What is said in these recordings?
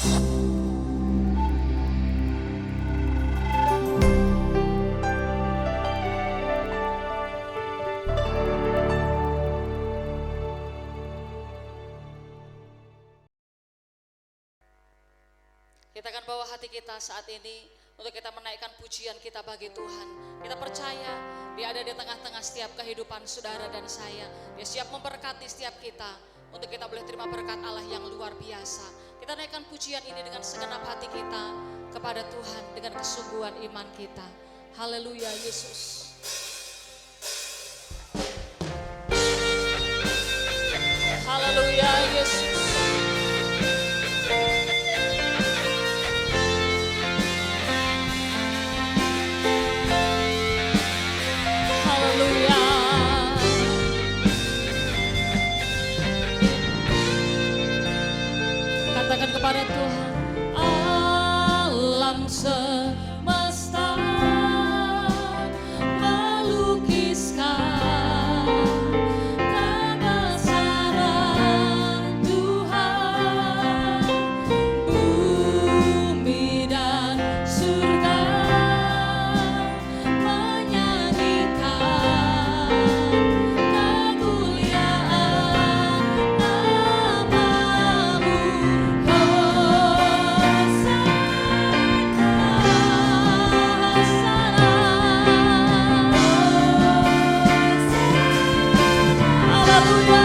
Kita akan bawa hati kita saat ini untuk kita menaikkan pujian kita bagi Tuhan. Kita percaya Dia ada di tengah-tengah setiap kehidupan saudara dan saya. Dia siap memberkati setiap kita untuk kita boleh terima berkat Allah yang luar biasa. Kita naikkan pujian ini dengan segenap hati kita kepada Tuhan dengan kesungguhan iman kita. Haleluya Yesus. Haleluya Yesus. Katakan kepada Tuhan, alam semesta melukiskan kebesaran Tuhan, bumi dan surga menyanyikan kemuliaan nama-Mu.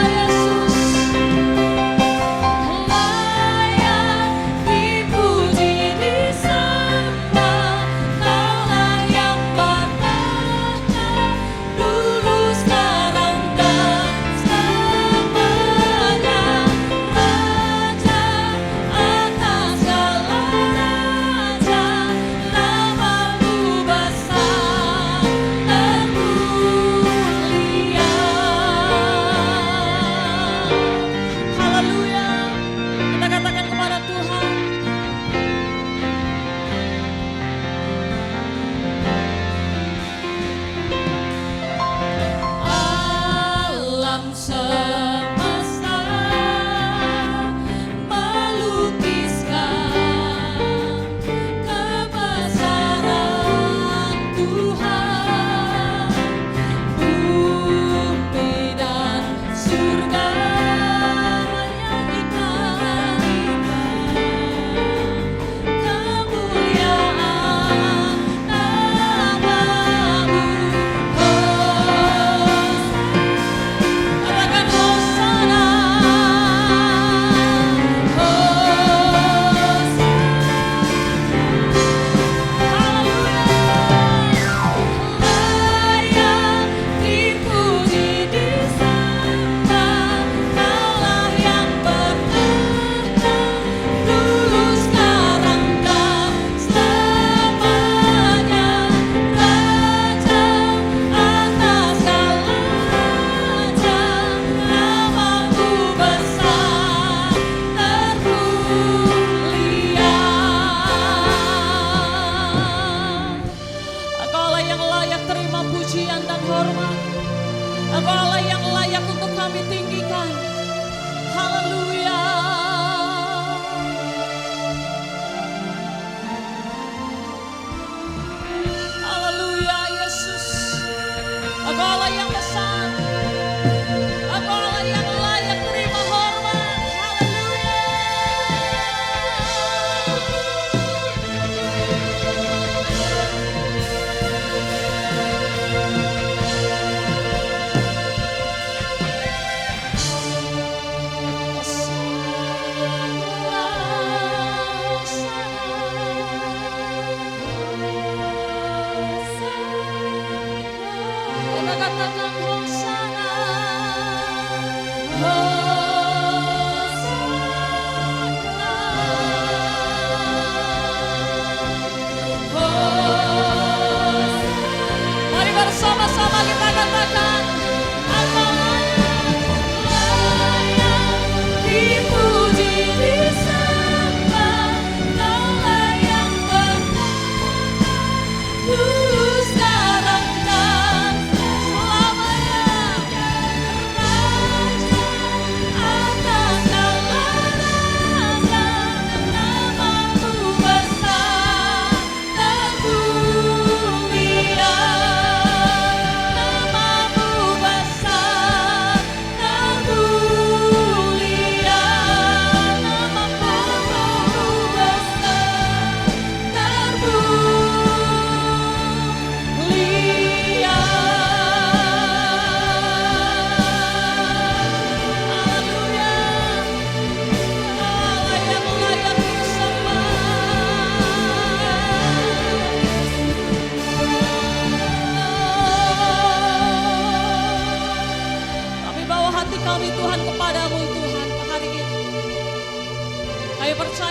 Engkau Allah yang layak untuk kami tinggikan. Haleluya. Haleluya Yesus. Engkau Allah yang besar. Engkau Allah yang layak terima hormat. Haleluya. Katakan Hosana, mari bersama-sama kita katakan, Engkau layak dipuji, disembah, Engkau layak dulu sekarang dan atas segala raja,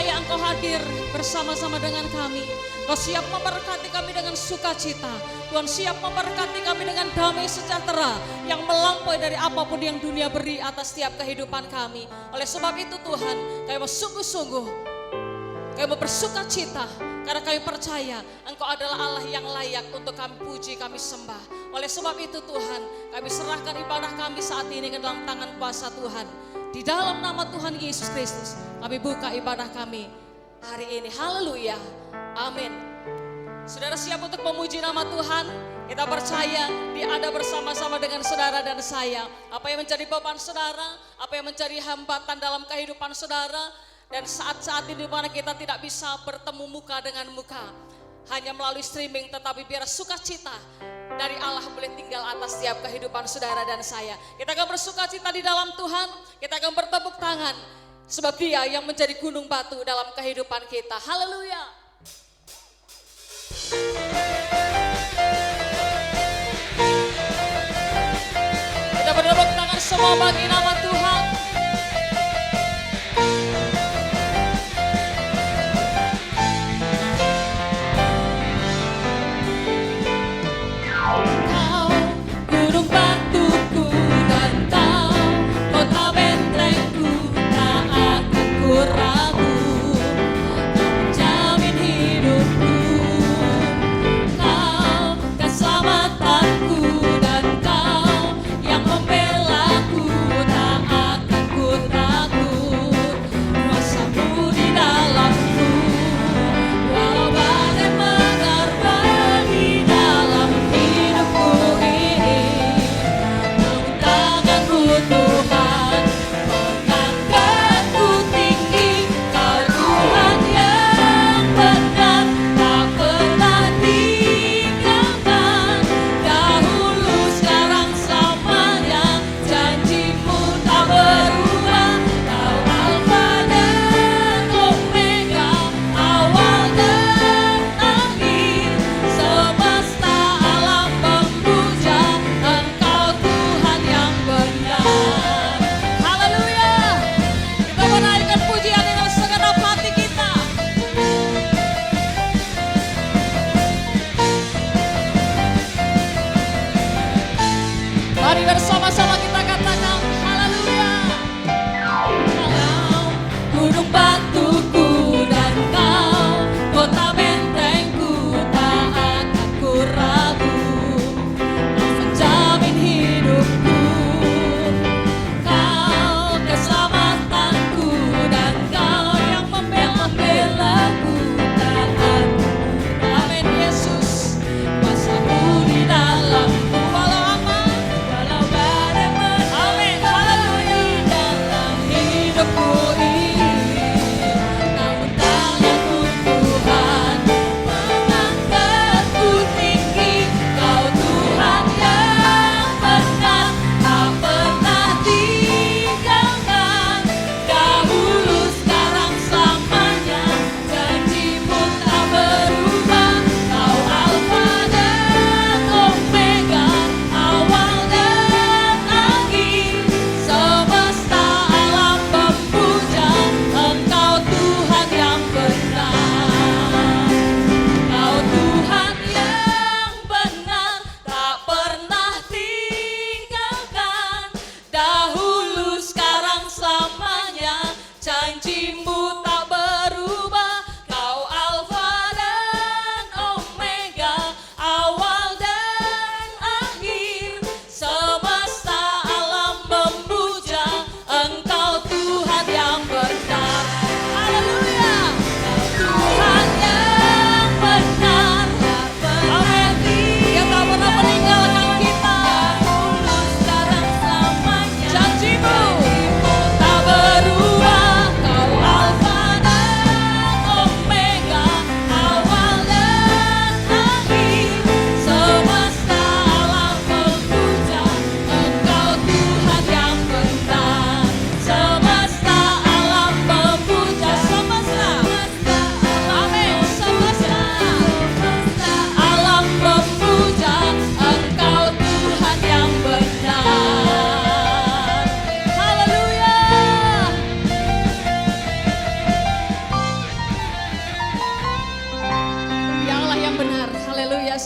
percaya Engkau hadir bersama-sama dengan kami. Engkau siap memberkati kami dengan sukacita. Tuhan siap memberkati kami dengan damai sejahtera yang melampaui dari apapun yang dunia beri atas setiap kehidupan kami. Oleh sebab itu Tuhan, kami mau sungguh-sungguh, kami mau bersukacita karena kami percaya Engkau adalah Allah yang layak untuk kami puji, kami sembah. Oleh sebab itu Tuhan, kami serahkan ibadah kami saat ini ke dalam tangan kuasa Tuhan. Di dalam nama Tuhan Yesus Kristus, kami buka ibadah kami hari ini. Haleluya. Amin. Saudara siap untuk memuji nama Tuhan? Kita percaya Dia ada bersama-sama dengan saudara dan saya. Apa yang menjadi beban saudara, apa yang menjadi hambatan dalam kehidupan saudara, dan saat-saat ini di mana kita tidak bisa bertemu muka dengan muka, hanya melalui streaming, tetapi biar sukacita dari Allah boleh tinggal atas setiap kehidupan saudara dan saya. Kita akan bersukacita di dalam Tuhan, kita akan bertepuk tangan, sebab Dia yang menjadi gunung batu dalam kehidupan kita. Haleluya. Kita bertepuk tangan semua bagi nama Tuhan. Keselamatanku dan Kau yang membelaku, tak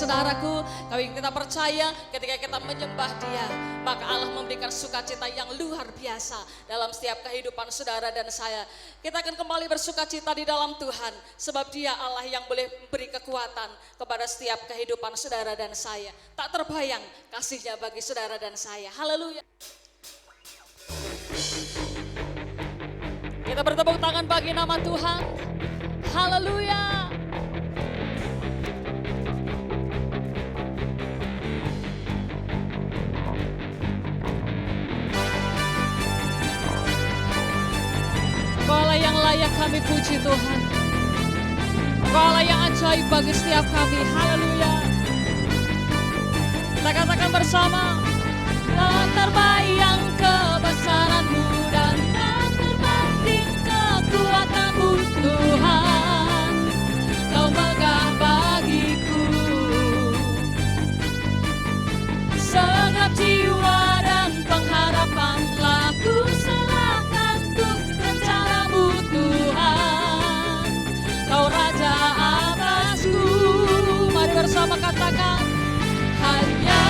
saudaraku, kita percaya ketika kita menyembah Dia, maka Allah memberikan sukacita yang luar biasa dalam setiap kehidupan saudara dan saya. Kita akan kembali bersukacita di dalam Tuhan, sebab Dia Allah yang boleh memberi kekuatan kepada setiap kehidupan saudara dan saya. Tak terbayang kasih-Nya bagi saudara dan saya. Haleluya. Kita bertepuk tangan bagi nama Tuhan. Haleluya. Engkaulah yang layak kami puji Tuhan. Engkaulah yang ajaib bagi setiap kami. Haleluya. Kita katakan bersama. Tak terbayang kebesaran-Mu dan tak terbanding kekuatan-Mu Tuhan. Kau megah bagiku segenap jiwa dan pengharapanlah ku serahkan untuk rencana-Mu Tuhan. Kau Raja atasku. Mari bersama katakan, hanya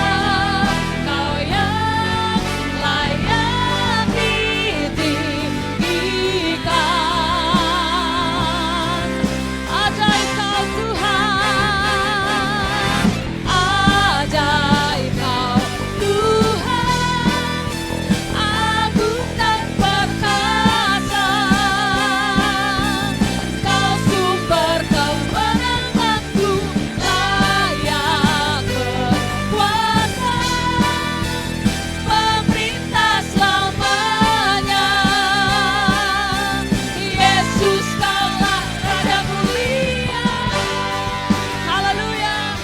Kau yang layak ditinggikan. Ajaib Kau Tuhan, ajaib Kau Tuhan, agung dan perkasa. Kau sumber kemenanganku, layak berkuasa, pemerintah selamanya. Yesus Kaulah Raja mulia. Haleluya.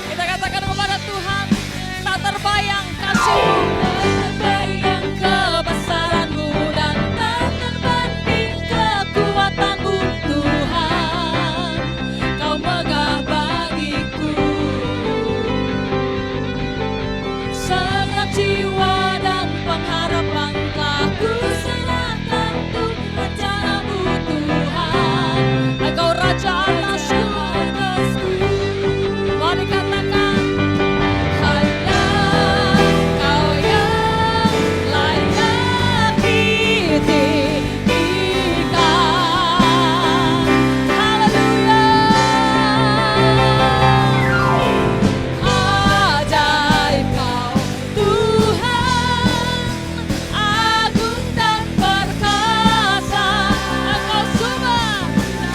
Kita katakan kepada Tuhan, tak terbayang kasih-Mu, terbayang kebesaran-Mu dan tak terbanding kekuatan-Mu Tuhan. Kau megah bagiku segenap jiwa dan pengharapan telah ku serahkan untuk rencana-Mu Tuhan. Engkau Raja atasku. Mari katakan, hanya Kau yang layak ditinggikan. Haleluya. Ajaib Kau Tuhan, agung dan perkasa.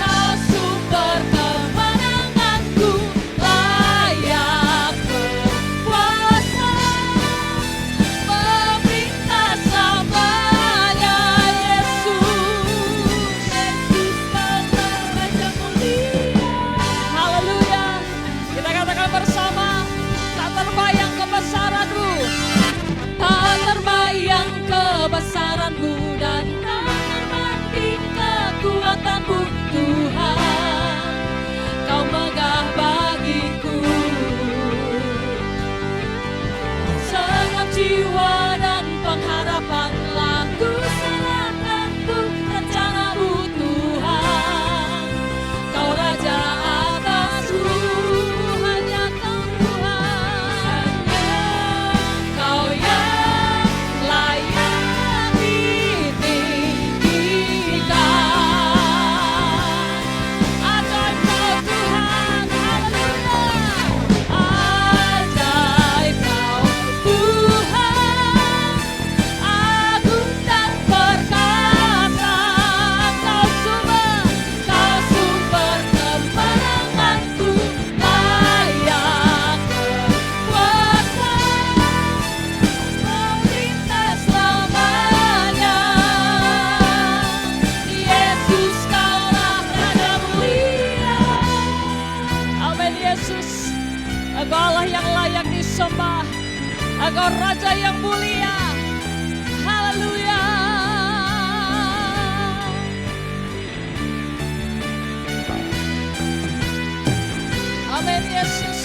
Kau sumber kemenanganku, layak berkuasa, pemerintah selamanya. Yesus Kaulah Raja mulia. Haleluya. Kita katakan bersama, tak terbayang kebesaran-Mu, tak terbayang kebesaran-Mu dan tak terbanding kekuatan-Mu Tuhan. Kau megah bagiku segenap jiwa dan pengharapanlah ku serahkan untuk rencana-Mu Tuhan. Kau Raja atasku, hanya Kau Tuhan. Kau yang layak ditinggikan. Ajaib Kau Tuhan, haleluya. Ajaib Kau Tuhan, agung dan perkasa. Kau sumber kemenanganku, layak berkuasa, pemerintah selamanya. Yesus Kaulah Raja mulia. Amin. Yesus, Engkau Allah yang layak disembah, Engkau Raja yang mulia. Haleluya. Amin Yesus.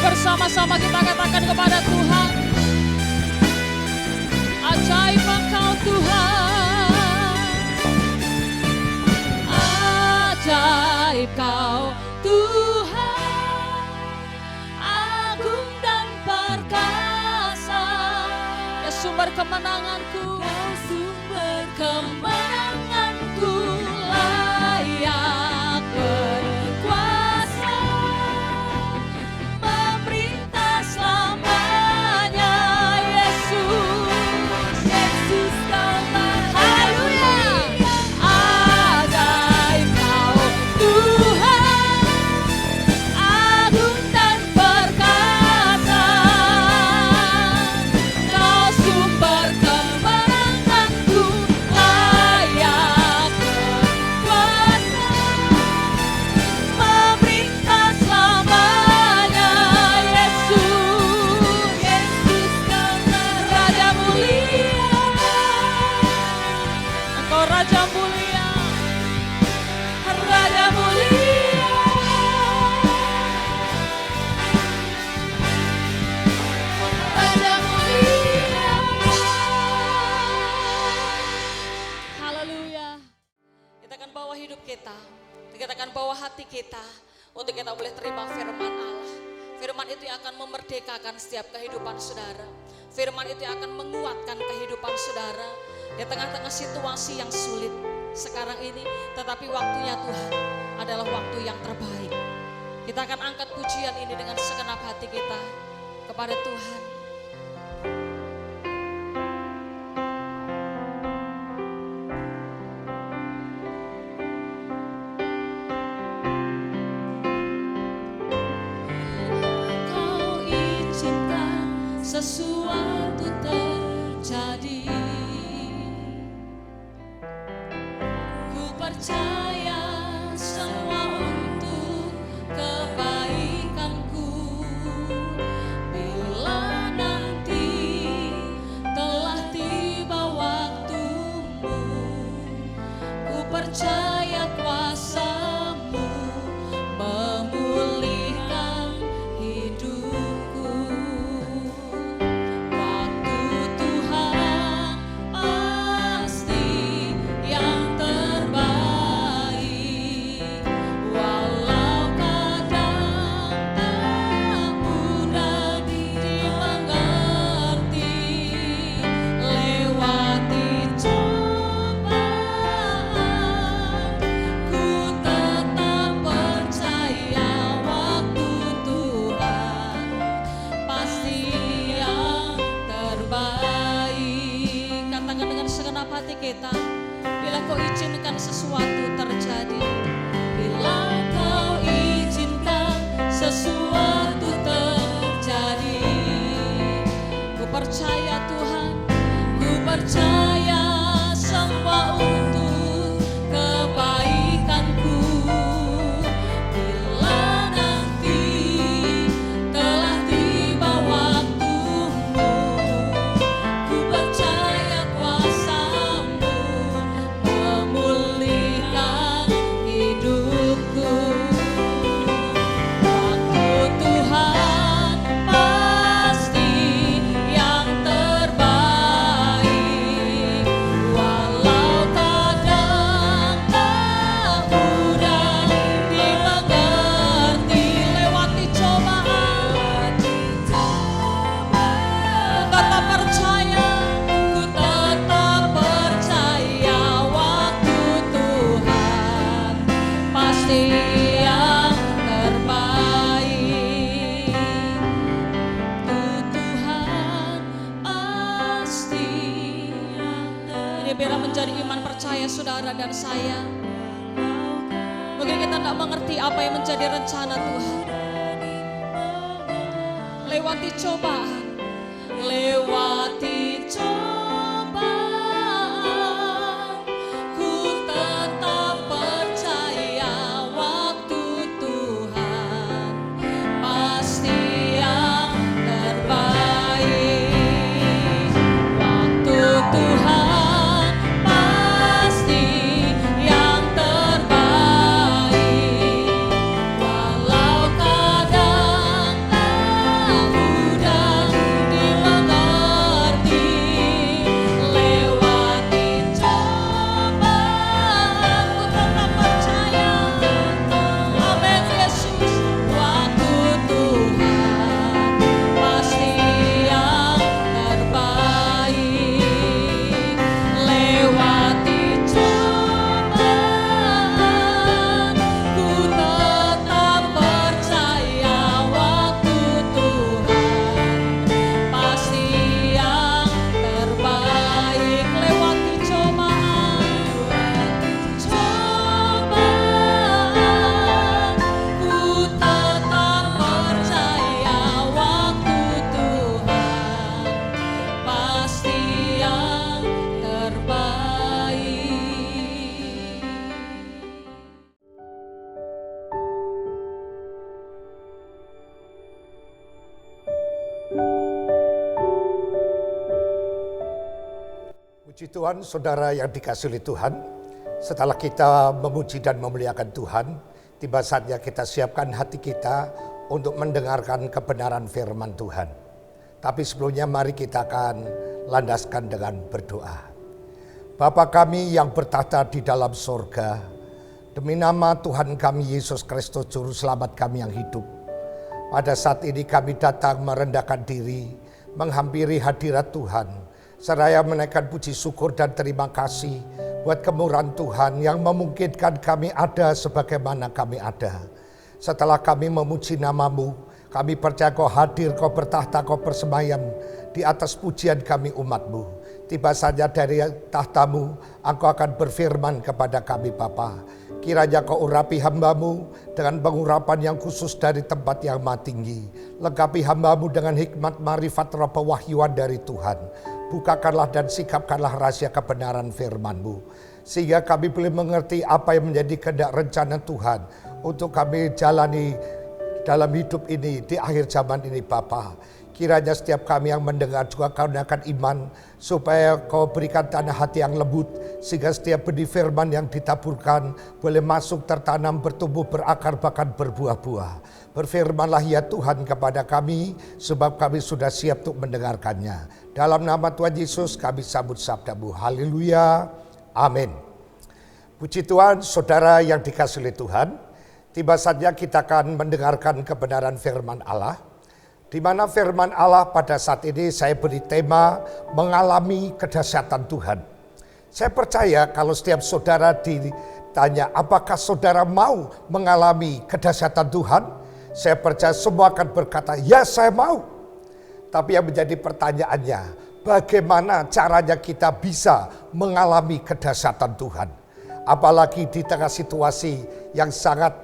bersama-sama kita katakan kepada Tuhan, ajaib Engkau Tuhan, ajaib Kau Tuhan, agung dan perkasa, ya sumber kemenanganku, sumber kemenanganku, layak berkuasa, memerintah selamanya. Yesus, Yesus Kau haleluya, ajaib Kau Tuhan, agung dan perkasa, Kau sumber kemenanganku, layak berkuasa, memerintah selamanya. Yesus, Yesus Kau Raja mulia, Engkau Raja mulia, Raja mulia, Raja mulia. Haleluya. Kita akan bawa hidup kita akan bawa hati kita untuk kita boleh terima firman Allah. Firman itu yang akan memerdekakan setiap kehidupan saudara. Firman itu yang akan menguatkan kehidupan saudara di tengah-tengah situasi yang sulit sekarang ini. Tetapi waktunya Tuhan adalah waktu yang terbaik. Kita akan angkat pujian ini dengan segenap hati kita kepada Tuhan. Kau izinkan sesuatu terjadi, ku percaya semua untuk kebaikanku. Bila nanti telah tiba waktumu, ku percaya kuasa-Mu memulihkan hidupku. Waktu Tuhan pasti yang terbaik, walau kadang tak mudah dimengerti. Lewati cobaan, ku tetap percaya waktu Tuhan pasti yang terbaik. Katakan dengan segenap hati kita, bila Kau izinkan sesuatu terjadi, bila Kau izinkan sesuatu terjadi, ku percaya Tuhan, ku percaya semua untuk kebaikanku. Bila nanti telah tiba waktumu, ku percaya kuasa-Mu memulihkan hidupku. Waktu Tuhan pasti yang terbaik, walau kadang tak mudah dimengerti. Lewati cobaan, tetap percaya, ku tetap percaya waktu Tuhan pasti yang terbaik. Tuhan pasti yang terbaik. Ini biarlah menjadi iman percaya saudara dan saya. Mungkin kita tidak mengerti apa yang menjadi rencana Tuhan. Lewati cobaan, lewati cobaan, ku tetap percaya waktu Tuhan pasti yang terbaik. Waktu Tuhan pasti yang terbaik, walau kadang tak Puji Tuhan, saudara yang dikasihi oleh Tuhan. Setelah kita memuji dan memuliakan Tuhan, tiba saatnya kita siapkan hati kita untuk mendengarkan kebenaran firman Tuhan. Tapi sebelumnya mari kita akan landaskan dengan berdoa. Bapa kami yang bertahta di dalam sorga, demi nama Tuhan kami Yesus Kristus Juru Selamat kami yang hidup, pada saat ini kami datang merendahkan diri, menghampiri hadirat Tuhan, seraya menaikkan puji syukur dan terima kasih buat kemurahan Tuhan yang memungkinkan kami ada sebagaimana kami ada. Setelah kami memuji nama-Mu, kami percaya Kau hadir, Kau bertahta, Kau bersemayam di atas pujian kami umat-Mu. Tiba saja dari tahta-Mu, Engkau akan berfirman kepada kami Bapa. Kiranya Kau urapi hamba-Mu dengan pengurapan yang khusus dari tempat yang maha tinggi. Lengkapi hamba-Mu dengan hikmat, marifat, roh pewahyuan dari Tuhan. Bukakanlah dan sikapkanlah rahasia kebenaran firman-Mu, sehingga kami boleh mengerti apa yang menjadi kehendak rencana Tuhan untuk kami jalani dalam hidup ini di akhir zaman ini Bapa. Kiranya setiap kami yang mendengar juga karuniakan iman, supaya Kau berikan tanah hati yang lembut, sehingga setiap benih firman yang ditaburkan boleh masuk, tertanam, bertumbuh, berakar, bahkan berbuah-buah. Berfirmanlah ya Tuhan kepada kami, sebab kami sudah siap untuk mendengarkannya. Dalam nama Tuhan Yesus kami sambut sabda-Mu. Haleluya. Amin. Puji Tuhan, saudara yang dikasihi oleh Tuhan. Tiba saatnya kita akan mendengarkan kebenaran firman Allah, di mana firman Allah pada saat ini saya beri tema mengalami kedahsyatan Tuhan. Saya percaya kalau setiap saudara ditanya apakah saudara mau mengalami kedahsyatan Tuhan, saya percaya semua akan berkata ya saya mau. Tapi yang menjadi pertanyaannya, bagaimana caranya kita bisa mengalami kedahsyatan Tuhan? Apalagi di tengah situasi yang sangat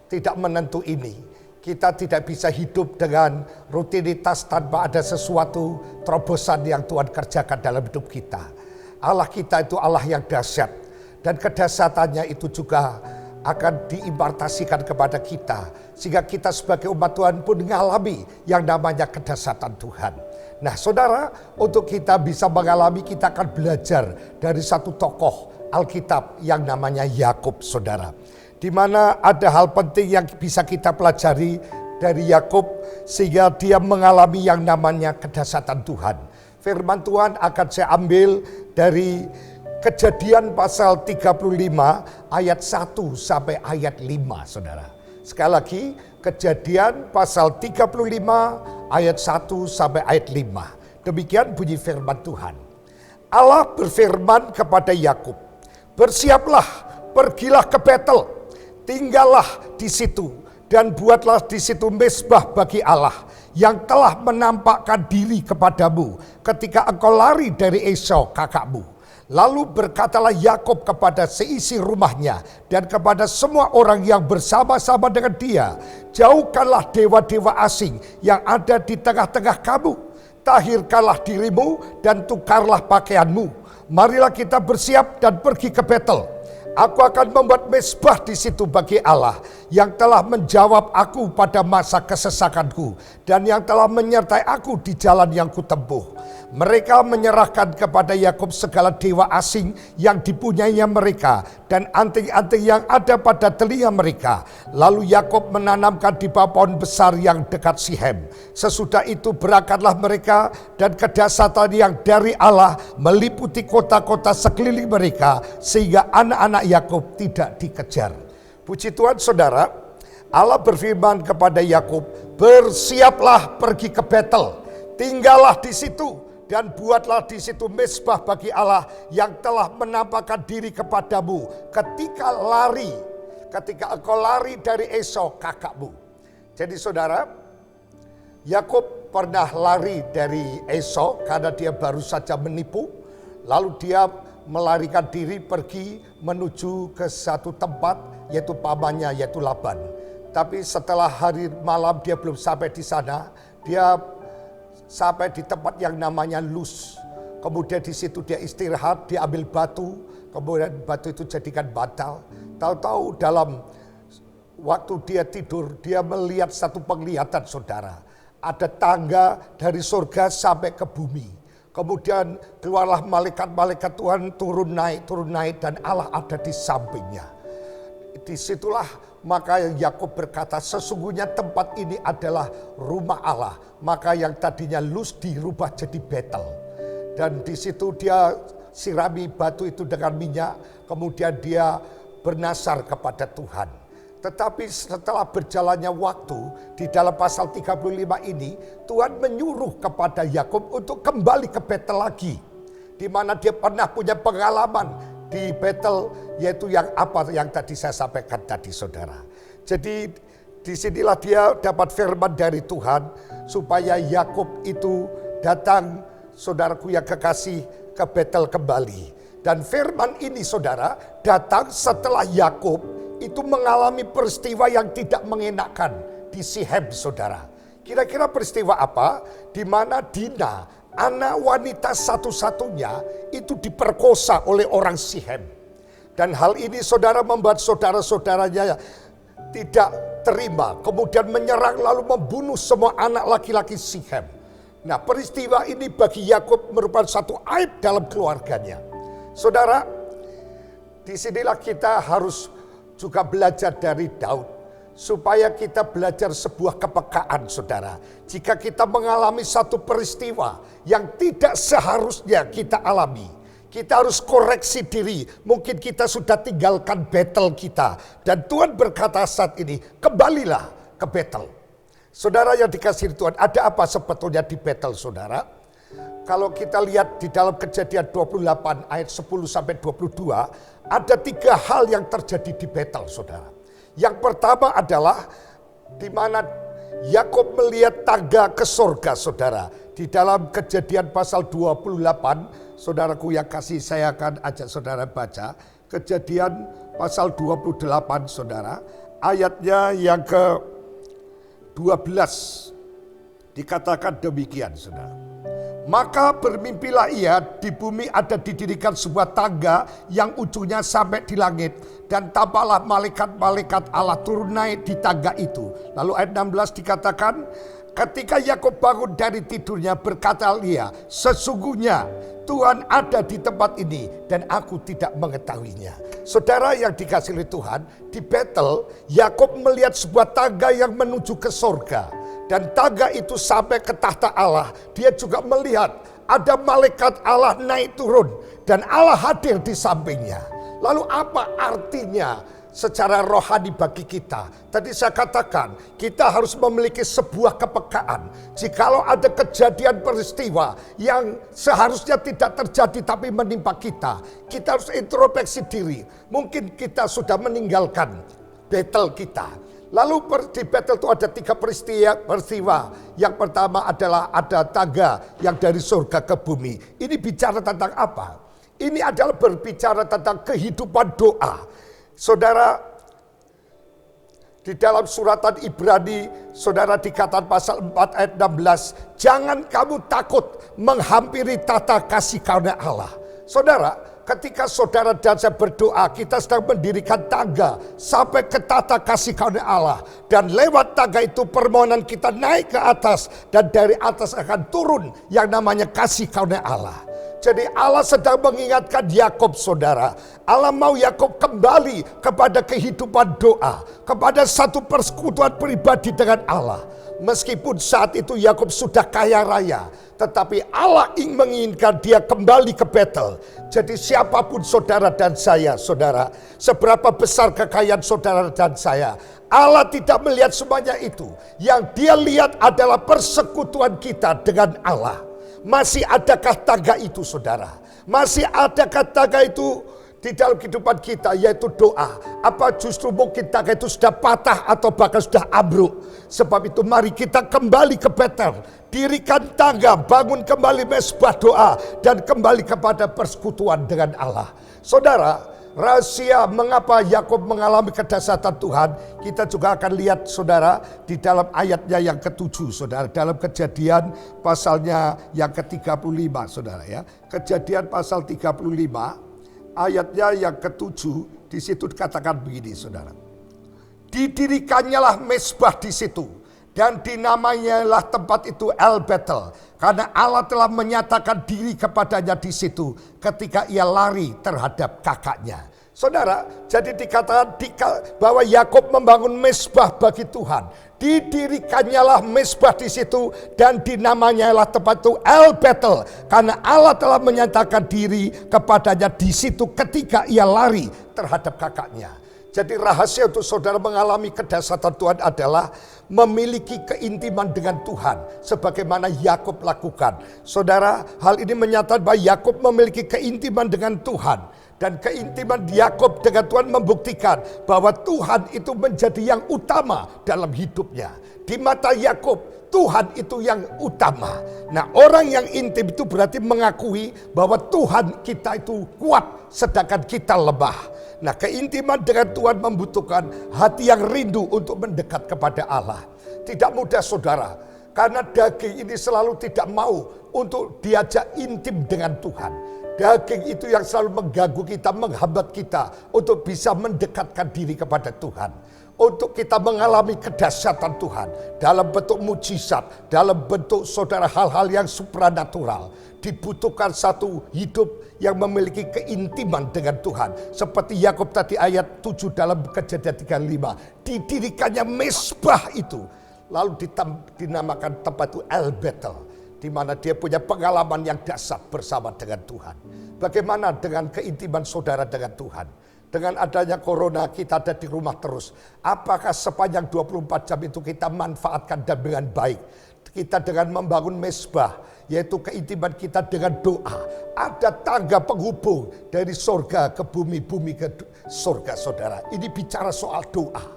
tidak menentu ini, kita tidak bisa hidup dengan rutinitas tanpa ada sesuatu terobosan yang Tuhan kerjakan dalam hidup kita. Allah kita itu Allah yang dahsyat, dan kedahsyatannya itu juga akan diimpartasikan kepada kita, sehingga kita sebagai umat Tuhan pun mengalami yang namanya kedahsyatan Tuhan. Nah saudara, untuk kita bisa mengalami, kita akan belajar dari satu tokoh Alkitab yang namanya Yakub, saudara. Di mana ada hal penting yang bisa kita pelajari dari Yakub, sehingga dia mengalami yang namanya kedahsyatan Tuhan. Firman Tuhan akan saya ambil dari Kejadian pasal 35 ayat 1 sampai ayat 5, saudara. Sekali lagi, Kejadian pasal 35 ayat 1 sampai ayat 5. Demikian bunyi firman Tuhan. Allah berfirman kepada Yakub, "Bersiaplah, pergilah ke Betel, tinggallah di situ dan buatlah di situ mezbah bagi Allah yang telah menampakkan diri kepadamu ketika engkau lari dari Esau kakakmu." Lalu berkatalah Yakub kepada seisi rumahnya dan kepada semua orang yang bersama-sama dengan dia, "Jauhkanlah dewa-dewa asing yang ada di tengah-tengah kamu. Tahirkanlah dirimu dan tukarlah pakaianmu. Marilah kita bersiap dan pergi ke Betel. Aku akan membuat mezbah di situ bagi Allah yang telah menjawab aku pada masa kesesakanku dan yang telah menyertai aku di jalan yang kutempuh." Mereka menyerahkan kepada Yakub segala dewa asing yang dipunyainya mereka dan anting-anting yang ada pada telinga mereka. Lalu Yakub menanamkan di bawah pohon besar yang dekat Sihem. Sesudah itu berangkatlah mereka, dan kedahsyatan yang dari Allah meliputi kota-kota sekeliling mereka, sehingga anak-anak Yakub tidak dikejar. Puji Tuhan saudara, Allah berfirman kepada Yakub, "Bersiaplah pergi ke Betel, tinggallah di situ dan buatlah di situ mezbah bagi Allah yang telah menampakkan diri kepadamu ketika engkau lari dari Esau kakakmu." Jadi saudara, Yakub pernah lari dari Esau karena dia baru saja menipu. Lalu dia melarikan diri pergi menuju ke satu tempat, yaitu pamannya, yaitu Laban. Tapi setelah hari malam dia belum sampai di sana, dia sampai di tempat yang namanya Luz. Kemudian di situ dia istirahat, dia ambil batu, kemudian batu itu jadikan bantal. Tahu-tahu dalam waktu dia tidur, dia melihat satu penglihatan saudara. Ada tangga dari surga sampai ke bumi. Kemudian keluarlah malaikat-malaikat Tuhan turun naik dan Allah ada di sampingnya. Disitulah maka Yakub berkata, sesungguhnya tempat ini adalah rumah Allah. Maka yang tadinya Luz dirubah jadi Betel. Dan di situ dia sirami batu itu dengan minyak. Kemudian dia bernasar kepada Tuhan. Tetapi setelah berjalannya waktu, di dalam pasal 35 ini, Tuhan menyuruh kepada Yakub untuk kembali ke Betel lagi. Di mana dia pernah punya pengalaman di Betel, yaitu yang tadi saya sampaikan tadi, saudara. Jadi disinilah dia dapat firman dari Tuhan, supaya Yakub itu datang, saudaraku yang kekasih, ke Betel kembali. Dan firman ini, saudara, datang setelah Yakub itu mengalami peristiwa yang tidak mengenakan di Sihem, saudara. Kira-kira peristiwa apa? Di mana Dina, anak wanita satu-satunya, itu diperkosa oleh orang Sihem. Dan hal ini, saudara, membuat saudara-saudaranya tidak terima. Kemudian menyerang lalu membunuh semua anak laki-laki Sihem. Nah, peristiwa ini bagi Yakub merupakan satu aib dalam keluarganya. Saudara, disinilah kita harus juga belajar dari Daud, supaya kita belajar sebuah kepekaan, saudara. Jika kita mengalami satu peristiwa yang tidak seharusnya kita alami, kita harus koreksi diri. Mungkin kita sudah tinggalkan Betel kita, dan Tuhan berkata saat ini, kembalilah ke Betel. Saudara yang dikasihi Tuhan, ada apa sebetulnya di Betel, saudara? Kalau kita lihat di dalam Kejadian 28 ayat 10 sampai 22, ada 3 hal yang terjadi di Betel, saudara. Yang pertama adalah di mana Yakub melihat tangga ke sorga, saudara. Di dalam Kejadian pasal 28, saudaraku yang kasih, saya akan ajak saudara baca. Kejadian pasal 28, saudara. Ayatnya yang ke-12 dikatakan demikian, saudara. Maka bermimpilah ia, di bumi ada didirikan sebuah tangga yang ujungnya sampai di langit. Dan tampaklah malaikat-malaikat Allah turun naik di tangga itu. Lalu ayat 16 dikatakan, ketika Yakub bangun dari tidurnya berkata ia, sesungguhnya Tuhan ada di tempat ini dan aku tidak mengetahuinya. Saudara yang dikasihi oleh Tuhan, di Betel Yakub melihat sebuah tangga yang menuju ke sorga. Dan tangga itu sampai ke tahta Allah. Dia juga melihat ada malaikat Allah naik turun. Dan Allah hadir di sampingnya. Lalu apa artinya secara rohani bagi kita? Tadi saya katakan, kita harus memiliki sebuah kepekaan. Jikalau ada kejadian peristiwa yang seharusnya tidak terjadi tapi menimpa kita, kita harus introspeksi diri. Mungkin kita sudah meninggalkan Betel kita. Lalu di Betel itu ada 3 peristiwa. Yang pertama adalah ada tangga yang dari surga ke bumi. Ini bicara tentang apa? Ini adalah berbicara tentang kehidupan doa. Saudara, di dalam suratan Ibrani, saudara, dikatakan pasal 4 ayat 16, jangan kamu takut menghampiri tata kasih karunia Allah. Saudara, ketika saudara dan saya berdoa, kita sedang mendirikan tangga sampai ke tata kasih karunia Allah. Dan lewat tangga itu permohonan kita naik ke atas. Dan dari atas akan turun yang namanya kasih karunia Allah. Jadi Allah sedang mengingatkan Yakub, saudara. Allah mau Yakub kembali kepada kehidupan doa. Kepada satu persekutuan pribadi dengan Allah. Meskipun saat itu Yakub sudah kaya raya, tetapi Allah menginginkan dia kembali ke Betel. Jadi siapapun saudara dan saya, saudara, seberapa besar kekayaan saudara dan saya, Allah tidak melihat semuanya itu. Yang dia lihat adalah persekutuan kita dengan Allah. Masih adakah tangga itu, saudara? Masih adakah tangga itu di dalam kehidupan kita, yaitu doa? Apa justru mungkin tangga itu sudah patah atau bahkan sudah ambruk? Sebab itu mari kita kembali ke Betel, dirikan tangga, bangun kembali mezbah doa, dan kembali kepada persekutuan dengan Allah. Saudara, rahasia mengapa Yakub mengalami kedahsyatan Tuhan, kita juga akan lihat, saudara, di dalam ayatnya yang ke-7, saudara, dalam Kejadian pasalnya yang ke-35, saudara, ya. Kejadian pasal 35 ayatnya yang ke-7, di situ dikatakan begini, saudara. Didirikannya lah mezbah di situ dan dinamainya tempat itu El Betel, karena Allah telah menyatakan diri kepadanya di situ ketika ia lari terhadap kakaknya. Saudara, jadi dikatakan bahwa Yakub membangun mezbah bagi Tuhan. Didirikannya lah mezbah di situ dan dinamanya lah tempat itu El Betel, karena Allah telah menyatakan diri kepadanya di situ ketika ia lari terhadap kakaknya. Jadi rahasia untuk saudara mengalami kedahsyatan Tuhan adalah memiliki keintiman dengan Tuhan sebagaimana Yakub lakukan. Saudara, hal ini menyatakan bahwa Yakub memiliki keintiman dengan Tuhan. Dan keintiman Yakub dengan Tuhan membuktikan bahwa Tuhan itu menjadi yang utama dalam hidupnya. Di mata Yakub, Tuhan itu yang utama. Nah, orang yang intim itu berarti mengakui bahwa Tuhan kita itu kuat sedangkan kita lemah. Nah, keintiman dengan Tuhan membutuhkan hati yang rindu untuk mendekat kepada Allah. Tidak mudah saudara, karena daging ini selalu tidak mau untuk diajak intim dengan Tuhan. Daging itu yang selalu mengganggu kita, menghambat kita untuk bisa mendekatkan diri kepada Tuhan. Untuk kita mengalami kedahsyatan Tuhan dalam bentuk mujizat, dalam bentuk saudara hal-hal yang supranatural. Dibutuhkan satu hidup yang memiliki keintiman dengan Tuhan. Seperti Yakub tadi ayat 7 dalam Kejadian 35. Didirikannya mezbah itu. Lalu dinamakan tempat itu El Betel, di mana dia punya pengalaman yang dahsyat bersama dengan Tuhan. Bagaimana dengan keintiman saudara dengan Tuhan? Dengan adanya corona kita ada di rumah terus. Apakah sepanjang 24 jam itu kita manfaatkan dan dengan baik? Kita dengan membangun mezbah, yaitu keintiman kita dengan doa. Ada tangga penghubung dari sorga ke bumi, bumi ke sorga saudara. Ini bicara soal doa.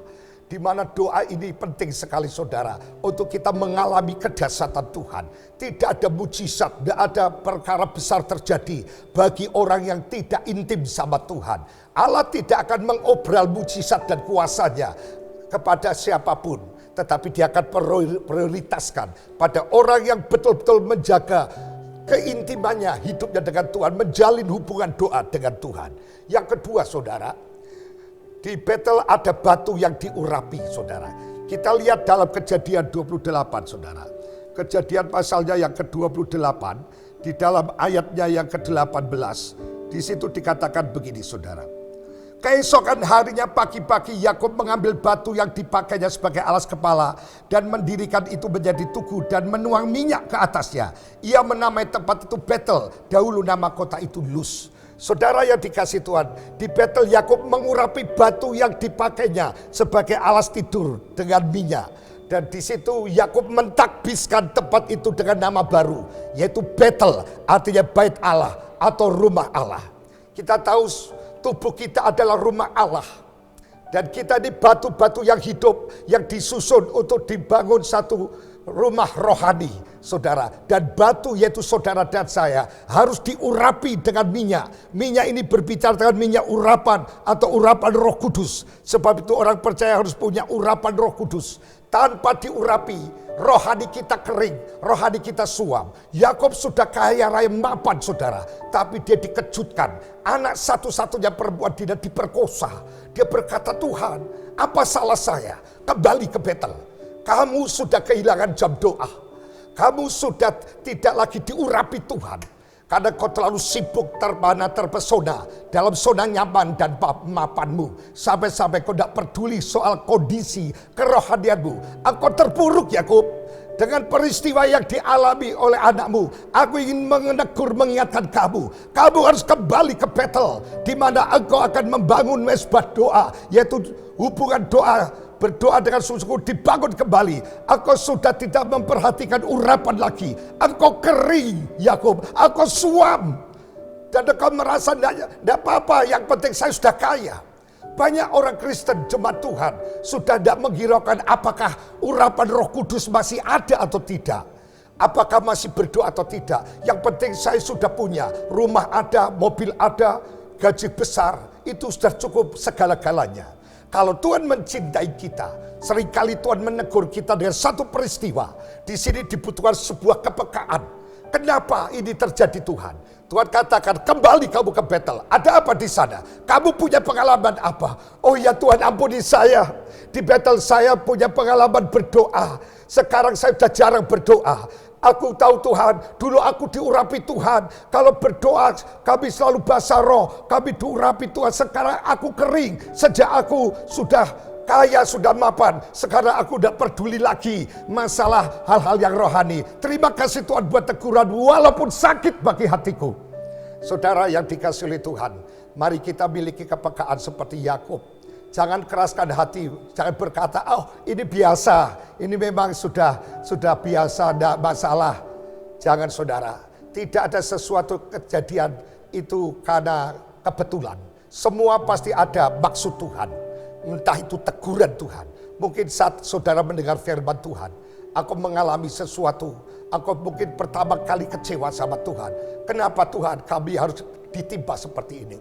Di mana doa ini penting sekali saudara untuk kita mengalami kedahsyatan Tuhan. Tidak ada mujizat, tidak ada perkara besar terjadi bagi orang yang tidak intim sama Tuhan. Allah tidak akan mengobral mujizat dan kuasanya kepada siapapun, tetapi dia akan prioritaskan pada orang yang betul-betul menjaga keintimannya, hidupnya dengan Tuhan, menjalin hubungan doa dengan Tuhan. Yang kedua saudara, di Betel ada batu yang diurapi saudara. Kita lihat dalam Kejadian 28 saudara. Kejadian pasalnya yang ke-28 di dalam ayatnya yang ke-18. Di situ dikatakan begini saudara. Keesokan harinya pagi-pagi Yakub mengambil batu yang dipakainya sebagai alas kepala dan mendirikan itu menjadi tugu dan menuang minyak ke atasnya. Ia menamai tempat itu Betel, dahulu nama kota itu Luz. Saudara yang dikasih Tuhan, di Betel Yakub mengurapi batu yang dipakainya sebagai alas tidur dengan minyak. Dan di situ Yakub mentakbiskan tempat itu dengan nama baru, yaitu Betel, artinya bait Allah atau rumah Allah. Kita tahu tubuh kita adalah rumah Allah. Dan kita ini batu-batu yang hidup, yang disusun untuk dibangun satu rumah rohani, saudara. Dan batu yaitu saudara dan saya harus diurapi dengan minyak. Minyak ini berbicara dengan minyak urapan atau urapan Roh Kudus. Sebab itu orang percaya harus punya urapan Roh Kudus. Tanpa diurapi, rohani kita kering, rohani kita suam. Yakub sudah kaya raya mapan saudara, tapi dia dikejutkan. Anak satu-satunya perempuan tidak diperkosa. Dia berkata, Tuhan, apa salah saya? Kembali ke Betel. Kamu sudah kehilangan jam doa. Kamu sudah tidak lagi diurapi Tuhan. Karena kau terlalu sibuk terpesona dalam zona nyaman dan mapanmu. Sampai-sampai kau tidak peduli soal kondisi kerohanianmu. Engkau terpuruk Yakub dengan peristiwa yang dialami oleh anakmu. Aku ingin menegur mengingatkan kamu. Kamu harus kembali ke Betel, di mana engkau akan membangun mezbah doa, yaitu hubungan doa. Berdoa dengan sungguh-sungguh dibangun kembali. Engkau sudah tidak memperhatikan urapan lagi. Engkau kering Yakub. Engkau suam. Dan engkau merasa tidak apa-apa. Yang penting saya sudah kaya. Banyak orang Kristen jemaat Tuhan sudah tidak menghiraukan apakah urapan Roh Kudus masih ada atau tidak. Apakah masih berdoa atau tidak. Yang penting saya sudah punya. Rumah ada, mobil ada, gaji besar. Itu sudah cukup segala-galanya. Kalau Tuhan mencintai kita, seringkali Tuhan menegur kita dengan satu peristiwa. Di sini dibutuhkan sebuah kepekaan. Kenapa ini terjadi Tuhan? Tuhan katakan, kembali kamu ke Betel. Ada apa di sana? Kamu punya pengalaman apa? Oh ya Tuhan, ampuni saya. Di Betel saya punya pengalaman berdoa. Sekarang saya sudah jarang berdoa. Aku tahu Tuhan, dulu aku diurapi Tuhan. Kalau berdoa kami selalu basah roh. Kami diurapi Tuhan. Sekarang aku kering. Sejak aku sudah kaya, sudah mapan. Sekarang aku tidak peduli lagi masalah hal-hal yang rohani. Terima kasih Tuhan buat teguran walaupun sakit bagi hatiku. Saudara yang dikasih oleh Tuhan, mari kita miliki kepekaan seperti Yakub. Jangan keraskan hati, jangan berkata, oh ini biasa, ini memang sudah biasa, tidak masalah. Jangan saudara, tidak ada sesuatu kejadian itu karena kebetulan. Semua pasti ada maksud Tuhan. Entah itu teguran Tuhan. Mungkin saat saudara mendengar firman Tuhan, aku mengalami sesuatu. Aku mungkin pertama kali kecewa sama Tuhan. Kenapa Tuhan kami harus ditimpa seperti ini?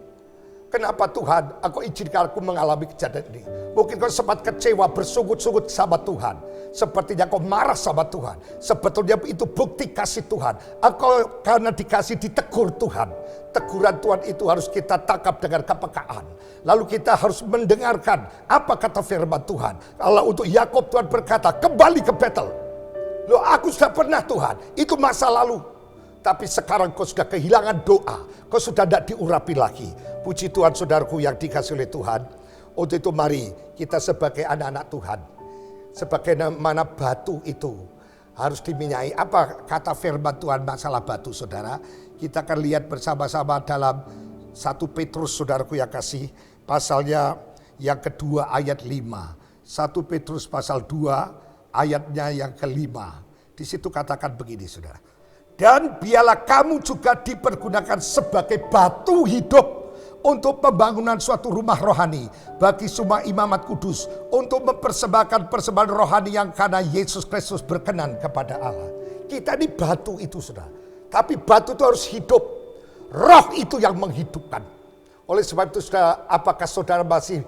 Kenapa Tuhan aku izinkan aku mengalami kejadian ini? Mungkin kau sempat kecewa, bersungut-sungut sama Tuhan. Sepertinya kau marah sama Tuhan. Sebetulnya itu bukti kasih Tuhan. Engkau karena dikasih ditegur Tuhan. Teguran Tuhan itu harus kita tangkap dengan kepekaan. Lalu kita harus mendengarkan apa kata firman Tuhan. Kalau untuk Yakub Tuhan berkata, kembali ke Betel. Loh, aku sudah pernah Tuhan, itu masa lalu. Tapi sekarang kau sudah kehilangan doa. Kau sudah tidak diurapi lagi. Puji Tuhan saudaraku yang dikasih oleh Tuhan. Untuk itu mari kita sebagai anak-anak Tuhan. Sebagaimana batu itu harus diminyai. Apa kata firman Tuhan masalah batu saudara? Kita akan lihat bersama-sama dalam 1 Petrus saudaraku yang kasih. Pasalnya yang kedua ayat 5. 1 Petrus pasal 2 ayatnya yang kelima. Di situ katakan begini saudara. Dan biarlah kamu juga dipergunakan sebagai batu hidup untuk pembangunan suatu rumah rohani bagi semua imamat kudus, untuk mempersembahkan persembahan rohani yang karena Yesus Kristus berkenan kepada Allah. Kita ini batu itu saudara. Tapi batu itu harus hidup. Roh itu yang menghidupkan. Oleh sebab itu saudara, apakah saudara masih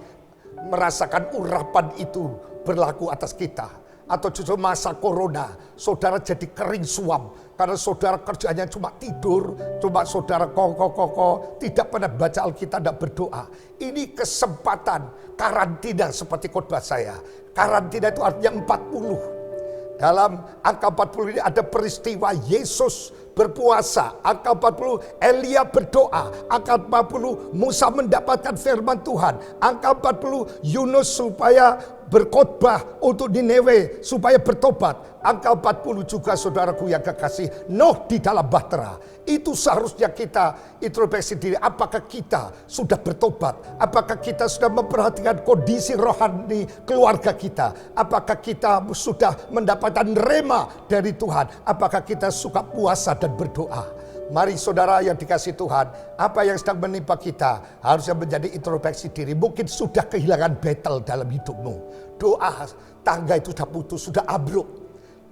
merasakan urapan itu berlaku atas kita? Atau justru masa corona, saudara jadi kering suam. Karena saudara kerjanya cuma tidur, cuma saudara koko, tidak pernah baca Alkitab, tidak berdoa. Ini kesempatan karantina seperti khotbah saya. Karantina itu artinya 40. Dalam angka 40 ini ada peristiwa Yesus berpuasa. Angka 40 Elia berdoa. Angka 40 Musa mendapatkan firman Tuhan. Angka 40 Yunus supaya berkhotbah untuk Nineve supaya bertobat. Angka 40 juga saudaraku yang kekasih, Nuh di dalam bahtera. Itu seharusnya kita introspeksi diri. Apakah kita sudah bertobat? Apakah kita sudah memperhatikan kondisi rohani keluarga kita? Apakah kita sudah mendapatkan rema dari Tuhan? Apakah kita suka puasa dan berdoa? Mari saudara yang dikasih Tuhan, apa yang sedang menimpa kita harusnya menjadi introspeksi diri. Mungkin sudah kehilangan battle dalam hidupmu. Doa, tangga itu sudah putus, sudah ambruk.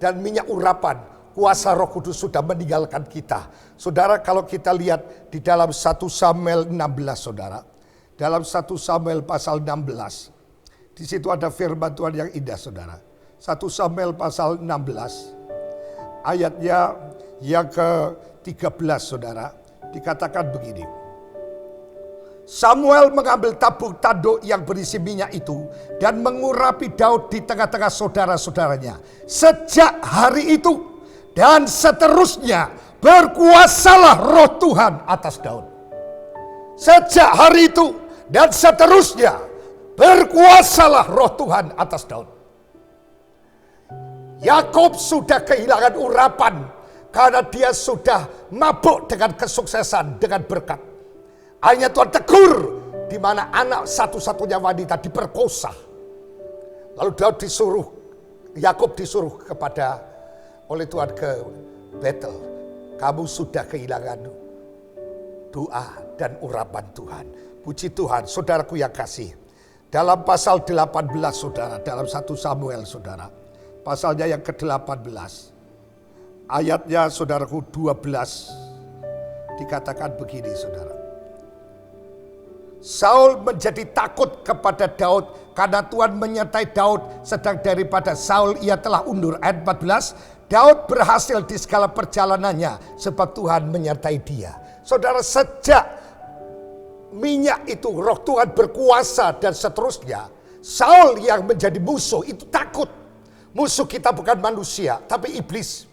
Dan minyak urapan, kuasa Roh Kudus sudah meninggalkan kita. Saudara, kalau kita lihat di dalam 1 Samuel 16 saudara. Dalam 1 Samuel pasal 16. Di situ ada firman Tuhan yang indah saudara. 1 Samuel pasal 16. Ayatnya yang ke-13 saudara. Dikatakan begini. Samuel mengambil tabung tanduk yang berisi minyak itu dan mengurapi Daud di tengah-tengah saudara-saudaranya. Sejak hari itu dan seterusnya berkuasalah roh Tuhan atas Daud. Sejak hari itu dan seterusnya berkuasalah roh Tuhan atas Daud. Yakub sudah kehilangan urapan karena dia sudah mabuk dengan kesuksesan, dengan berkat. Hanya Tuhan tegur di mana anak satu-satunya wanita diperkosa. Lalu Daud disuruh, Yakub disuruh kepada oleh Tuhan ke Betel. Kamu sudah kehilangan doa dan urapan Tuhan. Puji Tuhan, saudaraku yang kasih. Dalam pasal 18 saudara, dalam 1 Samuel saudara. Pasalnya yang ke-18. Ayatnya saudaraku 12. Dikatakan begini saudara. Saul menjadi takut kepada Daud karena Tuhan menyertai Daud, sedang daripada Saul ia telah undur. Ayat 14, Daud berhasil di segala perjalanannya sebab Tuhan menyertai dia. Saudara, sejak minyak itu roh Tuhan berkuasa dan seterusnya, Saul yang menjadi musuh itu takut. Musuh kita bukan manusia, tapi iblis.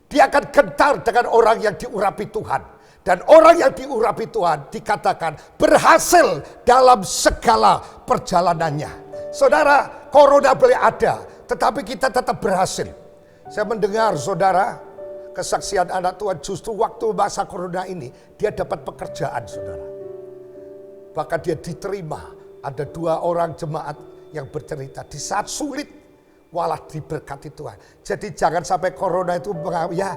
Dia akan gentar dengan orang yang diurapi Tuhan. Dan orang yang diurapi Tuhan dikatakan berhasil dalam segala perjalanannya. Saudara, corona boleh ada, tetapi kita tetap berhasil. Saya mendengar saudara, kesaksian anak Tuhan justru waktu masa corona ini, dia dapat pekerjaan saudara. Bahkan dia diterima, ada 2 orang jemaat yang bercerita di saat sulit, walah diberkati Tuhan. Jadi jangan sampai corona itu ya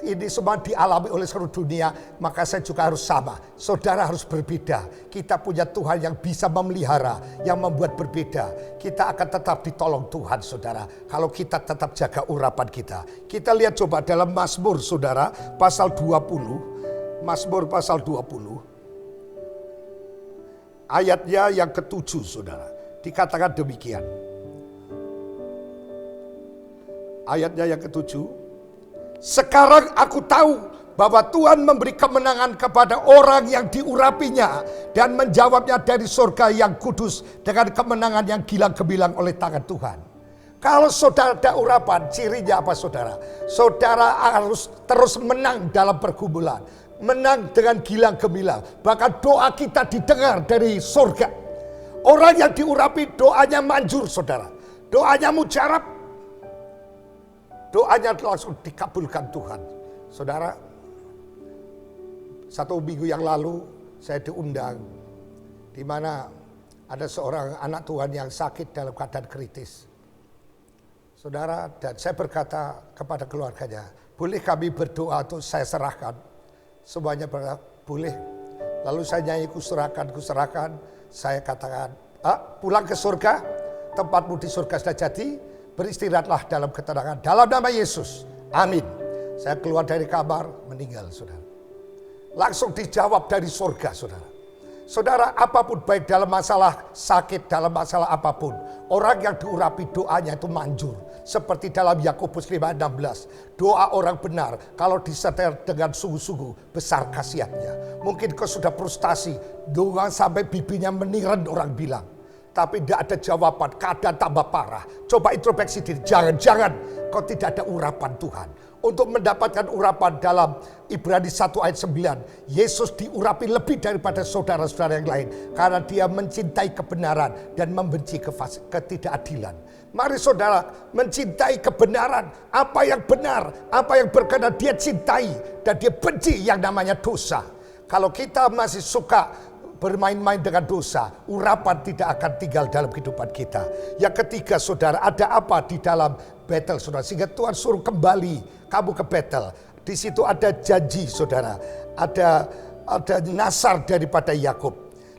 ini semua dialami oleh seluruh dunia, maka saya juga harus sama. Saudara harus berbeda. Kita punya Tuhan yang bisa memelihara, yang membuat berbeda. Kita akan tetap ditolong Tuhan saudara, kalau kita tetap jaga urapan kita. Kita lihat coba dalam Mazmur saudara, pasal 20. Mazmur pasal 20. Ayatnya yang ke-7 saudara. Dikatakan demikian. Ayatnya yang ke-7. Sekarang aku tahu bahwa Tuhan memberi kemenangan kepada orang yang diurapinya dan menjawabnya dari surga yang kudus dengan kemenangan yang gilang-gemilang oleh tangan Tuhan. Kalau saudara ada urapan, cirinya apa saudara? Saudara harus terus menang dalam pergumulan, menang dengan gilang gemilang. Bahkan doa kita didengar dari surga. Orang yang diurapi doanya manjur saudara, doanya mujarab. Doanya langsung dikabulkan Tuhan. Saudara, 1 minggu yang lalu saya diundang di mana ada seorang anak Tuhan yang sakit dalam keadaan kritis. Saudara, dan saya berkata kepada keluarganya, boleh kami berdoa atau saya serahkan? Semuanya berkata, boleh. Lalu saya nyanyi kuserahkan. Saya katakan, pulang ke surga, tempatmu di surga sudah jadi. Beristirahatlah dalam ketenangan. Dalam nama Yesus. Amin. Saya keluar dari kamar, meninggal saudara. Langsung dijawab dari surga saudara. Saudara, apapun baik dalam masalah sakit, dalam masalah apapun. Orang yang diurapi doanya itu manjur. Seperti dalam Yakobus 5:16. Doa orang benar kalau disetel dengan sungguh-sungguh besar khasiatnya. Mungkin kau sudah frustasi. Doa sampai bibinya meniran orang bilang. Tapi tidak ada jawaban, keadaan tambah parah. Coba introspeksi diri, jangan-jangan kau tidak ada urapan Tuhan. Untuk mendapatkan urapan dalam Ibrani 1 ayat 9. Yesus diurapi lebih daripada saudara-saudara yang lain. Karena dia mencintai kebenaran dan membenci ketidakadilan. Mari saudara mencintai kebenaran. Apa yang benar, apa yang berkenan dia cintai. Dan dia benci yang namanya dosa. Kalau kita masih suka bermain-main dengan dosa, urapan tidak akan tinggal dalam kehidupan kita. Yang ketiga saudara, ada apa di dalam Betel saudara, sehingga Tuhan suruh kembali kamu ke Betel. Di situ ada janji saudara, ada nasar daripada Yakub.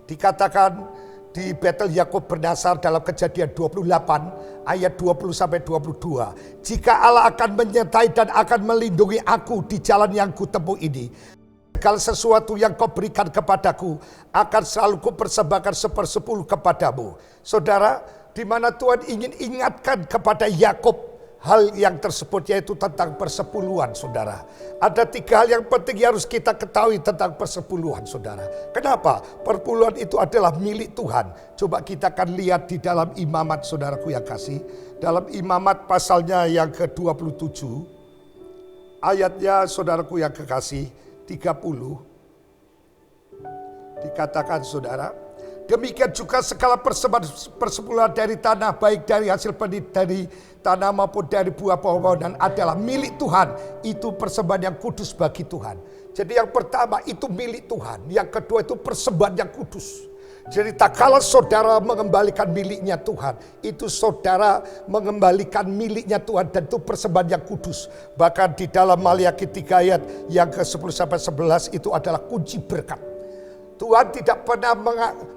Dikatakan di Betel Yakub bernasar dalam Kejadian 28 ayat 20 sampai 22. Jika Allah akan menyertai dan akan melindungi aku di jalan yang kutempuh ini, segala sesuatu yang kau berikan kepadaku akan selalu kupersembahkan 1/10 kepadamu. Saudara, di mana Tuhan ingin ingatkan kepada Yakub hal yang tersebut, yaitu tentang persepuluhan saudara. Ada 3 hal yang penting yang harus kita ketahui tentang persepuluhan saudara. Kenapa? Perpuluhan itu adalah milik Tuhan. Coba kita akan lihat di dalam Imamat saudaraku yang kasih. Dalam Imamat pasalnya yang ke-27. Ayatnya saudaraku yang kekasih 30 dikatakan saudara, demikian juga segala persepuluhan dari tanah, baik dari hasil panen dari tanah maupun dari buah pohon adalah milik Tuhan. Itu persembahan yang kudus bagi Tuhan. Jadi yang pertama itu milik Tuhan, yang kedua itu persembahan yang kudus. Jadi tak kala saudara mengembalikan miliknya Tuhan, itu saudara mengembalikan miliknya Tuhan, dan itu persembahan yang kudus. Bahkan di dalam Maliaki 3 ayat yang ke-10 sampai 11 itu adalah kunci berkat. Tuhan tidak pernah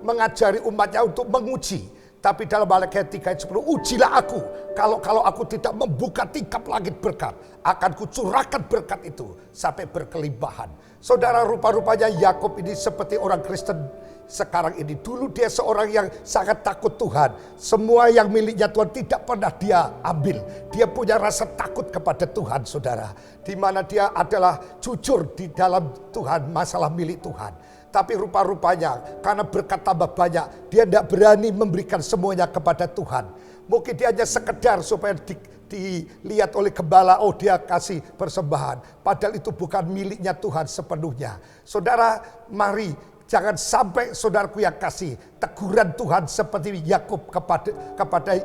mengajari umatnya untuk menguji, Tapi dalam Malikian 3 ayat 10, ujilah aku. Kalau aku tidak membuka tingkap langit berkat, akan kucurahkan berkat itu sampai berkelimpahan. Saudara, rupa-rupanya Yakub ini seperti orang Kristen sekarang ini. Dulu dia seorang yang sangat takut Tuhan. Semua yang miliknya Tuhan tidak pernah dia ambil. Dia punya rasa takut kepada Tuhan, saudara. Di mana dia adalah jujur di dalam Tuhan, masalah milik Tuhan. Tapi rupa-rupanya karena berkat tambah banyak, dia tidak berani memberikan semuanya kepada Tuhan. Mungkin dia hanya sekedar supaya dilihat oleh gembala, oh dia kasih persembahan. Padahal itu bukan miliknya Tuhan sepenuhnya. Saudara, mari jangan sampai saudaraku yang kasih teguran Tuhan seperti Yakub kepada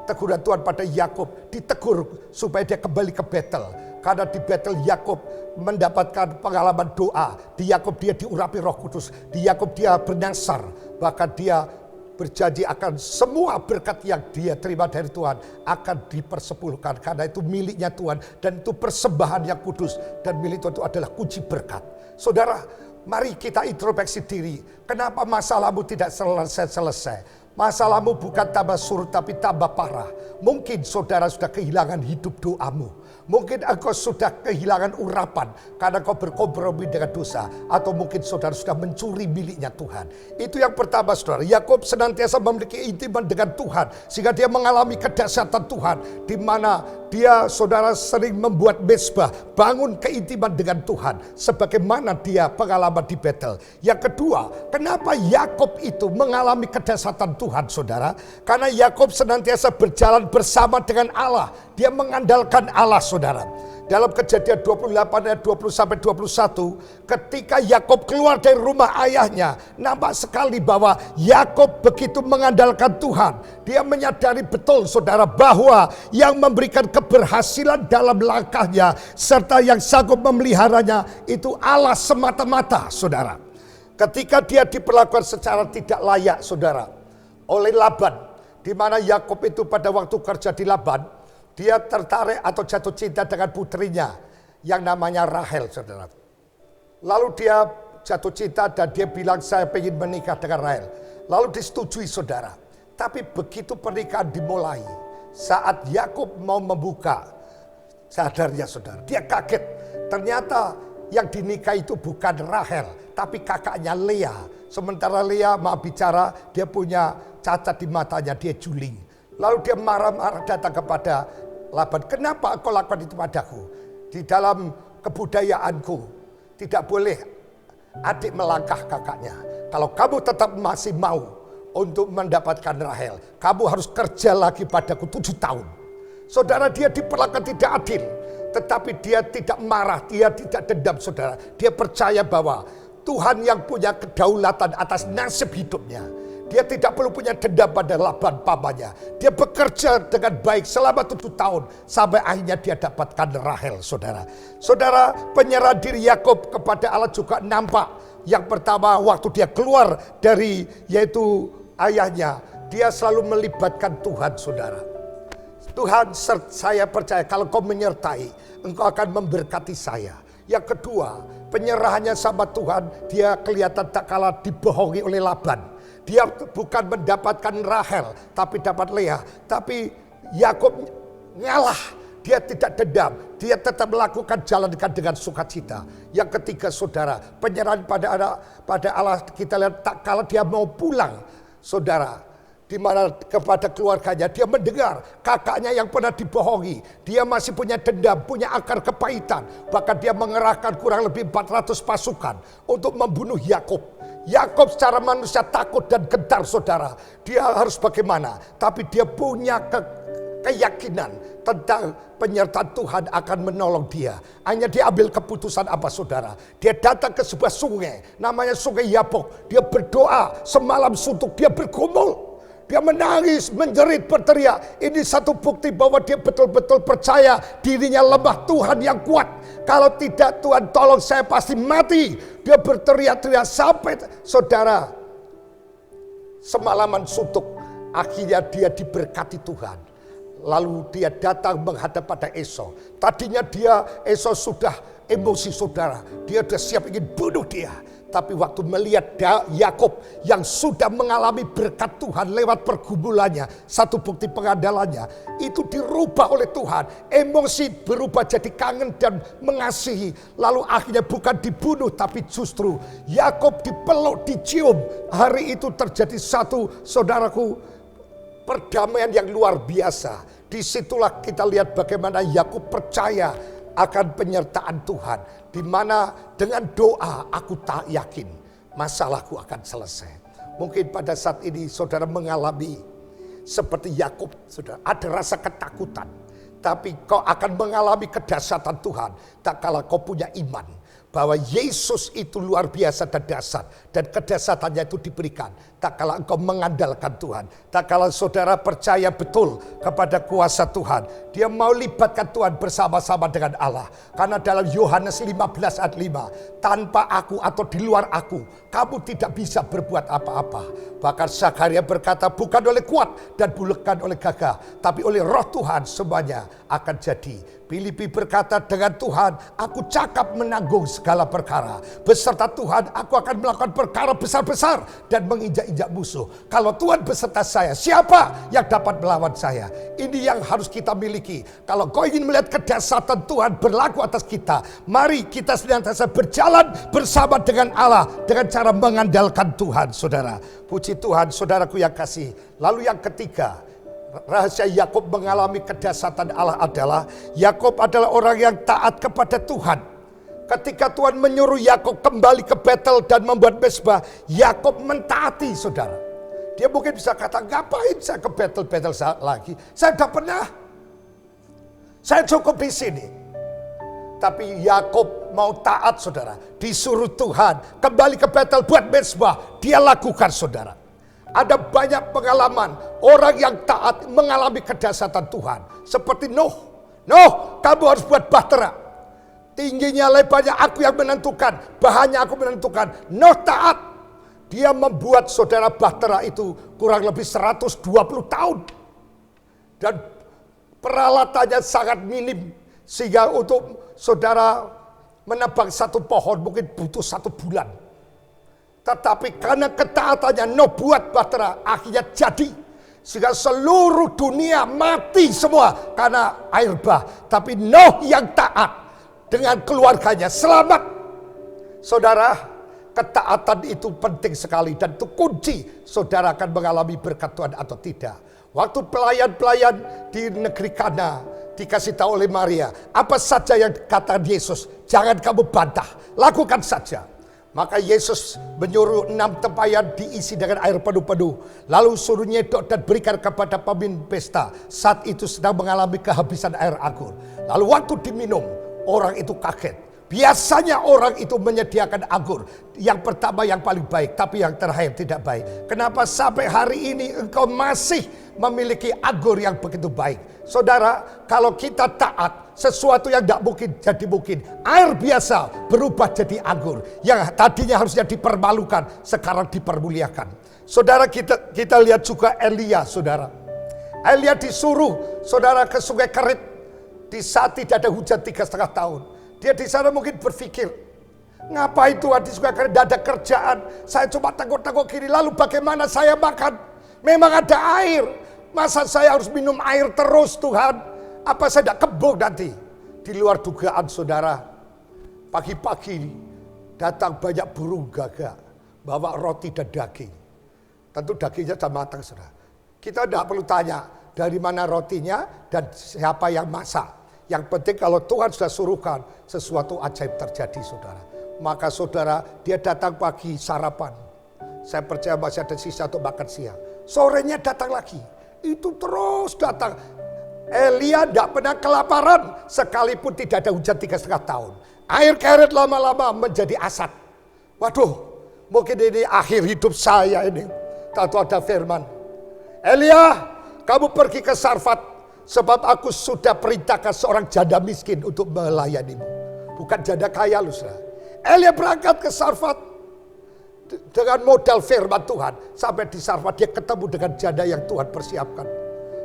teguran Tuhan pada Yakub, ditegur supaya dia kembali ke Betel. Karena di Betel Yakub mendapatkan pengalaman doa. Di Yakub dia diurapi Roh Kudus. Di Yakub dia bernasar. Bahkan dia berjanji akan semua berkat yang dia terima dari Tuhan akan dipersepuluhkan. Karena itu miliknya Tuhan. Dan itu persembahan yang kudus. Dan milik Tuhan itu adalah kunci berkat. Saudara, mari kita introspeksi diri. Kenapa masalahmu tidak selesai-selesai? Masalahmu bukan tambah surut tapi tambah parah. Mungkin saudara sudah kehilangan hidup doamu. Mungkin engkau sudah kehilangan urapan karena kau berkompromi dengan dosa. Atau mungkin saudara sudah mencuri miliknya Tuhan. Itu yang pertama, saudara. Yakub senantiasa memiliki intiman dengan Tuhan. Sehingga dia mengalami kedahsyatan Tuhan. Di mana dia, saudara, sering membuat mezbah. Bangun keintiman dengan Tuhan. Sebagaimana dia pengalaman di Betel. Yang kedua, kenapa Yakub itu mengalami kedahsyatan Tuhan, saudara? Karena Yakub senantiasa berjalan bersama dengan Allah. Dia mengandalkan Allah, saudara. Dalam Kejadian 28 ayat 20-21, ketika Yakub keluar dari rumah ayahnya, nampak sekali bahwa Yakub begitu mengandalkan Tuhan. Dia menyadari betul, saudara, bahwa yang memberikan keberhasilan dalam langkahnya serta yang sanggup memeliharanya itu Allah semata-mata, saudara. Ketika dia diperlakukan secara tidak layak, saudara, oleh Laban, di mana Yakub itu pada waktu kerja di Laban, dia tertarik atau jatuh cinta dengan putrinya yang namanya Rahel, saudara. Lalu dia jatuh cinta dan dia bilang, saya ingin menikah dengan Rahel. Lalu disetujui, saudara. Tapi begitu pernikahan dimulai, saat Yakub mau membuka sadarnya, saudara, dia kaget. Ternyata yang dinikahi itu bukan Rahel, tapi kakaknya Lea. Sementara Lea mau bicara, dia punya cacat di matanya, dia juling. Lalu dia marah-marah datang kepada Laban, kenapa engkau lakukan itu padaku? Di dalam kebudayaanku tidak boleh adik melangkah kakaknya. Kalau kamu tetap masih mau untuk mendapatkan Rahel, kamu harus kerja lagi padaku 7 tahun. Saudara, dia diperlakukan tidak adil. Tetapi dia tidak marah, dia tidak dendam, saudara. Dia percaya bahwa Tuhan yang punya kedaulatan atas nasib hidupnya. Dia tidak perlu punya dendam pada Laban pamannya. Dia bekerja dengan baik selama 7 tahun. Sampai akhirnya dia dapatkan Rahel, saudara. Saudara, penyerahan diri Yakub kepada Allah juga nampak. Yang pertama, waktu dia keluar dari yaitu ayahnya, dia selalu melibatkan Tuhan, saudara. Tuhan, saya percaya kalau kau menyertai, engkau akan memberkati saya. Yang kedua, penyerahannya sama Tuhan, dia kelihatan tak kalah dibohongi oleh Laban. Dia bukan mendapatkan Rahel, tapi dapat Lea. Tapi Yakub ngalah, dia tidak dendam. Dia tetap melakukan jalan dengan sukacita. Yang ketiga, saudara, penyerahan pada Allah, kita lihat tak kalah dia mau pulang, saudara. Di mana kepada keluarganya dia mendengar kakaknya yang pernah dibohongi, dia masih punya dendam, punya akar kepahitan. Bahkan dia mengerahkan kurang lebih 400 pasukan untuk membunuh Yakub. Yakub secara manusia takut dan gentar, saudara. Dia harus bagaimana? Tapi dia punya keyakinan tentang penyertaan Tuhan akan menolong dia. Hanya dia ambil keputusan apa, saudara? Dia datang ke sebuah sungai, namanya Sungai Yabok. Dia berdoa semalam suntuk, dia bergumul. Dia menangis, menjerit, berteriak. Ini satu bukti bahwa dia betul-betul percaya dirinya lemah, Tuhan yang kuat. Kalau tidak Tuhan tolong saya pasti mati. Dia berteriak-teriak sampai, saudara, semalaman suntuk. Akhirnya dia diberkati Tuhan. Lalu dia datang menghadap pada Esau. Tadinya Esau sudah emosi, saudara. Dia sudah siap ingin bunuh dia. Tapi waktu melihat Yakub yang sudah mengalami berkat Tuhan lewat pergumulannya, satu bukti pengandalannya, itu dirubah oleh Tuhan. Emosi berubah jadi kangen dan mengasihi. Lalu akhirnya bukan dibunuh, tapi justru Yakub dipeluk, dicium. Hari itu terjadi satu, saudaraku, perdamaian yang luar biasa. Disitulah kita lihat bagaimana Yakub percaya akan penyertaan Tuhan, di mana dengan doa aku tak yakin masalahku akan selesai. Mungkin pada saat ini saudara mengalami seperti Yakub, saudara ada rasa ketakutan, tapi kau akan mengalami kedahsyatan Tuhan tak kala kau punya iman bahwa Yesus itu luar biasa dan dasar, dan kedahsyatannya itu diberikan tak kala engkau mengandalkan Tuhan, tak kala saudara percaya betul kepada kuasa Tuhan. Dia mau libatkan Tuhan bersama-sama dengan Allah, karena dalam Yohanes 15 ayat 5, tanpa aku atau di luar aku kamu tidak bisa berbuat apa-apa. Bahkan Zakaria berkata, bukan oleh kuat dan bukan oleh gagah, tapi oleh Roh Tuhan semuanya akan jadi. Filipi berkata, dengan Tuhan aku cakap menanggung segala perkara. Beserta Tuhan aku akan melakukan perkara besar-besar dan menginjak-injak musuh. Kalau Tuhan beserta saya, siapa yang dapat melawan saya? Ini yang harus kita miliki. Kalau kau ingin melihat kedahsyatan Tuhan berlaku atas kita, mari kita senantiasa berjalan bersama dengan Allah dengan cara mengandalkan Tuhan, saudara. Puji Tuhan, saudaraku yang kasih. Lalu yang ketiga, rahasia Yakub mengalami kedahsyatan Allah adalah Yakub adalah orang yang taat kepada Tuhan. Ketika Tuhan menyuruh Yakub kembali ke Betel dan membuat mezbah, Yakub mentaati, saudara. Dia mungkin bisa kata, ngapain saya ke Betel lagi? Saya sudah pernah. Saya cukup di sini. Tapi Yakub mau taat, saudara. Disuruh Tuhan kembali ke Betel buat mezbah, dia lakukan, saudara. Ada banyak pengalaman orang yang taat mengalami kedahsyatan Tuhan. Seperti Nuh. Nuh, kamu harus buat bahtera. Tingginya, lebarnya aku yang menentukan. Bahannya aku menentukan. Nuh taat. Dia membuat, saudara, bahtera itu kurang lebih 120 tahun. Dan peralatannya sangat minim. Sehingga untuk saudara menebang satu pohon mungkin butuh 1 bulan. Tetapi karena ketaatannya Nuh buat bahtera, akhirnya jadi. Sehingga seluruh dunia mati semua karena air bah. Tapi Nuh yang taat dengan keluarganya selamat. Saudara, ketaatan itu penting sekali dan itu kunci saudara akan mengalami berkat Tuhan atau tidak. Waktu pelayan-pelayan di negeri Kana dikasih tahu oleh Maria, apa saja yang kata Yesus, jangan kamu bantah, lakukan saja. Maka Yesus menyuruh 6 tempayan diisi dengan air penuh-penuh. Lalu suruh nyedok dan berikan kepada pemimpin pesta. Saat itu sedang mengalami kehabisan air anggur. Lalu waktu diminum, orang itu kaget. Biasanya orang itu menyediakan anggur. Yang pertama yang paling baik, tapi yang terakhir tidak baik. Kenapa sampai hari ini engkau masih memiliki anggur yang begitu baik? Saudara, kalau kita taat, sesuatu yang tidak mungkin jadi mungkin. Air biasa berubah jadi anggur. Yang tadinya harusnya dipermalukan, sekarang dipermuliakan. Saudara, kita lihat juga Elia, saudara. Elia disuruh, saudara, ke sungai Kerit. Di saat tidak ada hujan 3,5 tahun. Dia di sana mungkin berpikir, ngapain Tuhan di sungai Kerit, tidak ada kerjaan. Saya cuma tengok-tengok kiri, lalu bagaimana saya makan? Memang ada air. Masa saya harus minum air terus, Tuhan? Apa saya tidak kebok nanti? Di luar dugaan, saudara. Pagi-pagi datang banyak burung gagak, bawa roti dan daging. Tentu dagingnya sudah matang, saudara. Kita tidak perlu tanya dari mana rotinya dan siapa yang masak. Yang penting kalau Tuhan sudah suruhkan, sesuatu ajaib terjadi, saudara. Maka saudara, dia datang pagi sarapan. Saya percaya masih ada sisa untuk makan siang. Sorenya datang lagi. Itu terus datang. Elia tidak pernah kelaparan sekalipun tidak ada hujan 3,5 tahun. Air Kerit lama-lama menjadi asat. Waduh, mungkin ini akhir hidup saya ini. Tentu ada firman, Elia, kamu pergi ke Sarfat, sebab aku sudah perintahkan seorang janda miskin untuk melayanimu. Bukan janda kaya, lu saudara. Elia berangkat ke Sarfat dengan modal firman Tuhan. Sampai di Sarfat dia ketemu dengan janda yang Tuhan persiapkan.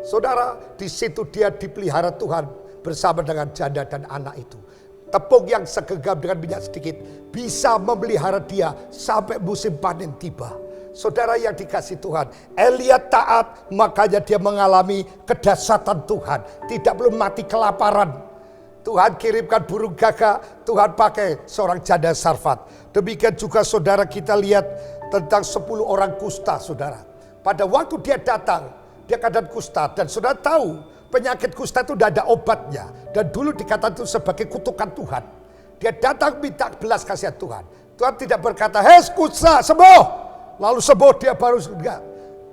Saudara, di situ dia dipelihara Tuhan bersama dengan janda dan anak itu. tepung yang segenggam dengan minyak sedikit bisa memelihara dia sampai musim panen tiba. Saudara yang dikasih Tuhan, Elia taat, makanya dia mengalami kedahsyatan Tuhan. Tidak perlu mati kelaparan. Tuhan kirimkan burung gagak, Tuhan pakai seorang janda Sarfat. Demikian juga saudara kita lihat tentang 10 orang kusta saudara. Pada waktu dia datang, dia keadaan kusta. Dan saudara tahu penyakit kusta itu tidak ada obatnya. Dan dulu dikatakan itu sebagai kutukan Tuhan. Dia datang minta belas kasihan Tuhan. Tuhan tidak berkata, hei kusta sembuh. Lalu sembuh dia baru enggak.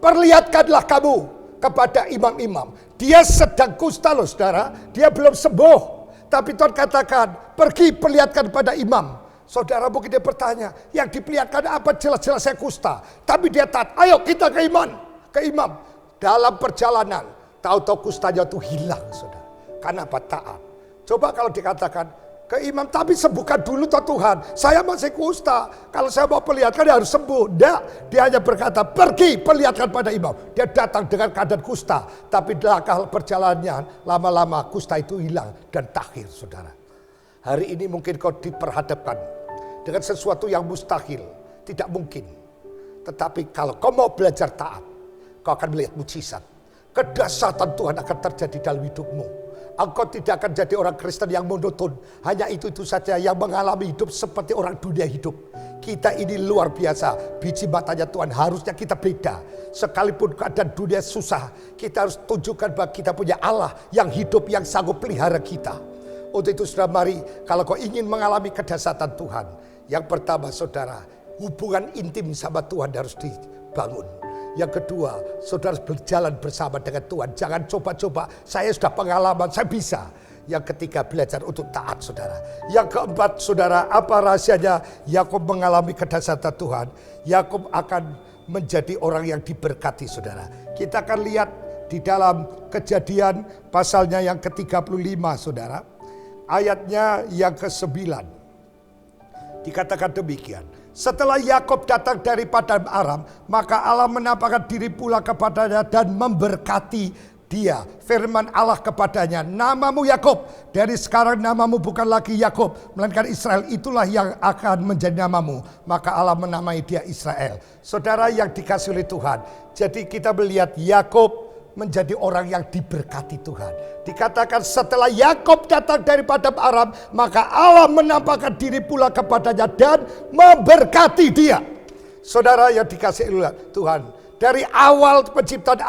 Perlihatkanlah kamu kepada imam-imam. Dia sedang kusta loh saudara. Dia belum sembuh. Tapi Tuhan katakan, pergi perlihatkan pada imam. Saudara mungkin dia bertanya, yang diperlihatkan apa, jelas-jelas saya kusta. Tapi dia taat, ayo kita ke imam. Dalam perjalanan, tahu-tahu kustanya itu hilang saudara. Karena apa? Taat. Coba kalau dikatakan, ke imam, tapi sembuhkan dulu toh Tuhan. Saya masih kusta. Kalau saya mau perlihatkan dia harus sembuh. Tidak. Dia hanya berkata, pergi perlihatkan pada imam. Dia datang dengan keadaan kusta. Tapi langkah perjalanannya lama-lama kusta itu hilang. Dan takhir saudara. Hari ini mungkin kau diperhadapkan dengan sesuatu yang mustahil. Tidak mungkin. Tetapi kalau kau mau belajar taat, kau akan melihat mujizat. Kedahsyatan Tuhan akan terjadi dalam hidupmu. Engkau tidak akan jadi orang Kristen yang monoton. Hanya itu saja yang mengalami hidup seperti orang dunia hidup. Kita ini luar biasa. Biji matanya Tuhan harusnya kita beda. Sekalipun keadaan dunia susah, kita harus tunjukkan bahwa kita punya Allah yang hidup, yang sanggup pelihara kita. Untuk itu saudara, mari kalau kau ingin mengalami kedahsyatan Tuhan, yang pertama saudara, hubungan intim sama Tuhan harus dibangun. Yang kedua, saudara berjalan bersama dengan Tuhan. Jangan coba-coba, saya sudah pengalaman, saya bisa. Yang ketiga, belajar untuk taat saudara. Yang keempat saudara, apa rahasianya Yakub mengalami kedahsyatan Tuhan? Yakub akan menjadi orang yang diberkati saudara. Kita akan lihat di dalam Kejadian pasalnya yang ke-35 saudara. Ayatnya yang ke-9. Dikatakan demikian. Setelah Yakub datang dari padang Aram, maka Allah menampakkan diri pula kepadanya dan memberkati dia. Firman Allah kepadanya, namamu Yakub, dari sekarang namamu bukan lagi Yakub, melainkan Israel, itulah yang akan menjadi namamu. Maka Allah menamai dia Israel. Saudara yang dikasihi oleh Tuhan, jadi kita melihat Yakub menjadi orang yang diberkati Tuhan. Dikatakan setelah Yakub datang dari padang Aram, maka Allah menampakkan diri pula kepadanya dan memberkati dia. Saudara yang dikasihi oleh Tuhan, dari awal penciptaan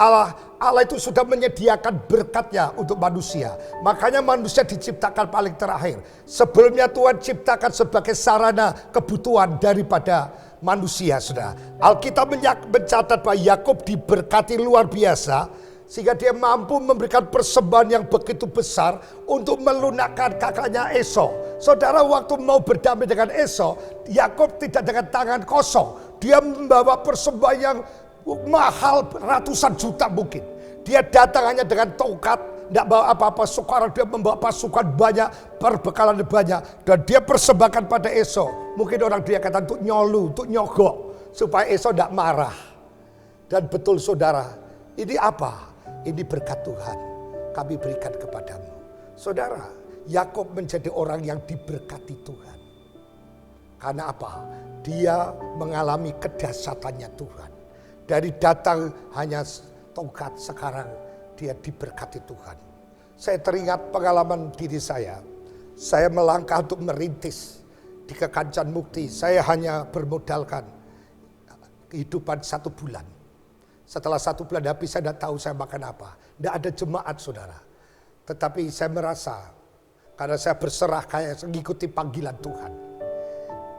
Allah itu sudah menyediakan berkatnya untuk manusia. Makanya manusia diciptakan paling terakhir. Sebelumnya Tuhan ciptakan sebagai sarana kebutuhan daripada manusia, saudara. Alkitab mencatat bahwa Yakub diberkati luar biasa, sehingga dia mampu memberikan persembahan yang begitu besar untuk melunakkan kakaknya Esau. Saudara, waktu mau berdamai dengan Esau, Yakub tidak dengan tangan kosong. Dia membawa persembahan yang mahal, ratusan juta mungkin. Dia datang hanya dengan tongkat, tidak bawa apa-apa. Sekarang dia membawa pasukan banyak, perbekalan banyak. Dan dia persembahkan pada Esau. Mungkin orang dia kata untuk nyolu, untuk nyogok. Supaya Esau tidak marah. Dan betul saudara, ini apa? Ini berkat Tuhan kami berikan kepadamu. Saudara, Yakub menjadi orang yang diberkati Tuhan. Karena apa? Dia mengalami kedahsyatannya Tuhan. Dari datang hanya tongkat, sekarang dia diberkati Tuhan. Saya teringat pengalaman diri saya. Saya melangkah untuk merintis di Kekancan Mukti. Saya hanya bermodalkan kehidupan 1 bulan. Setelah 1 bulan habis, saya tidak tahu saya makan apa. Tidak ada jemaat saudara. Tetapi saya merasa, karena saya berserah kayak mengikuti panggilan Tuhan.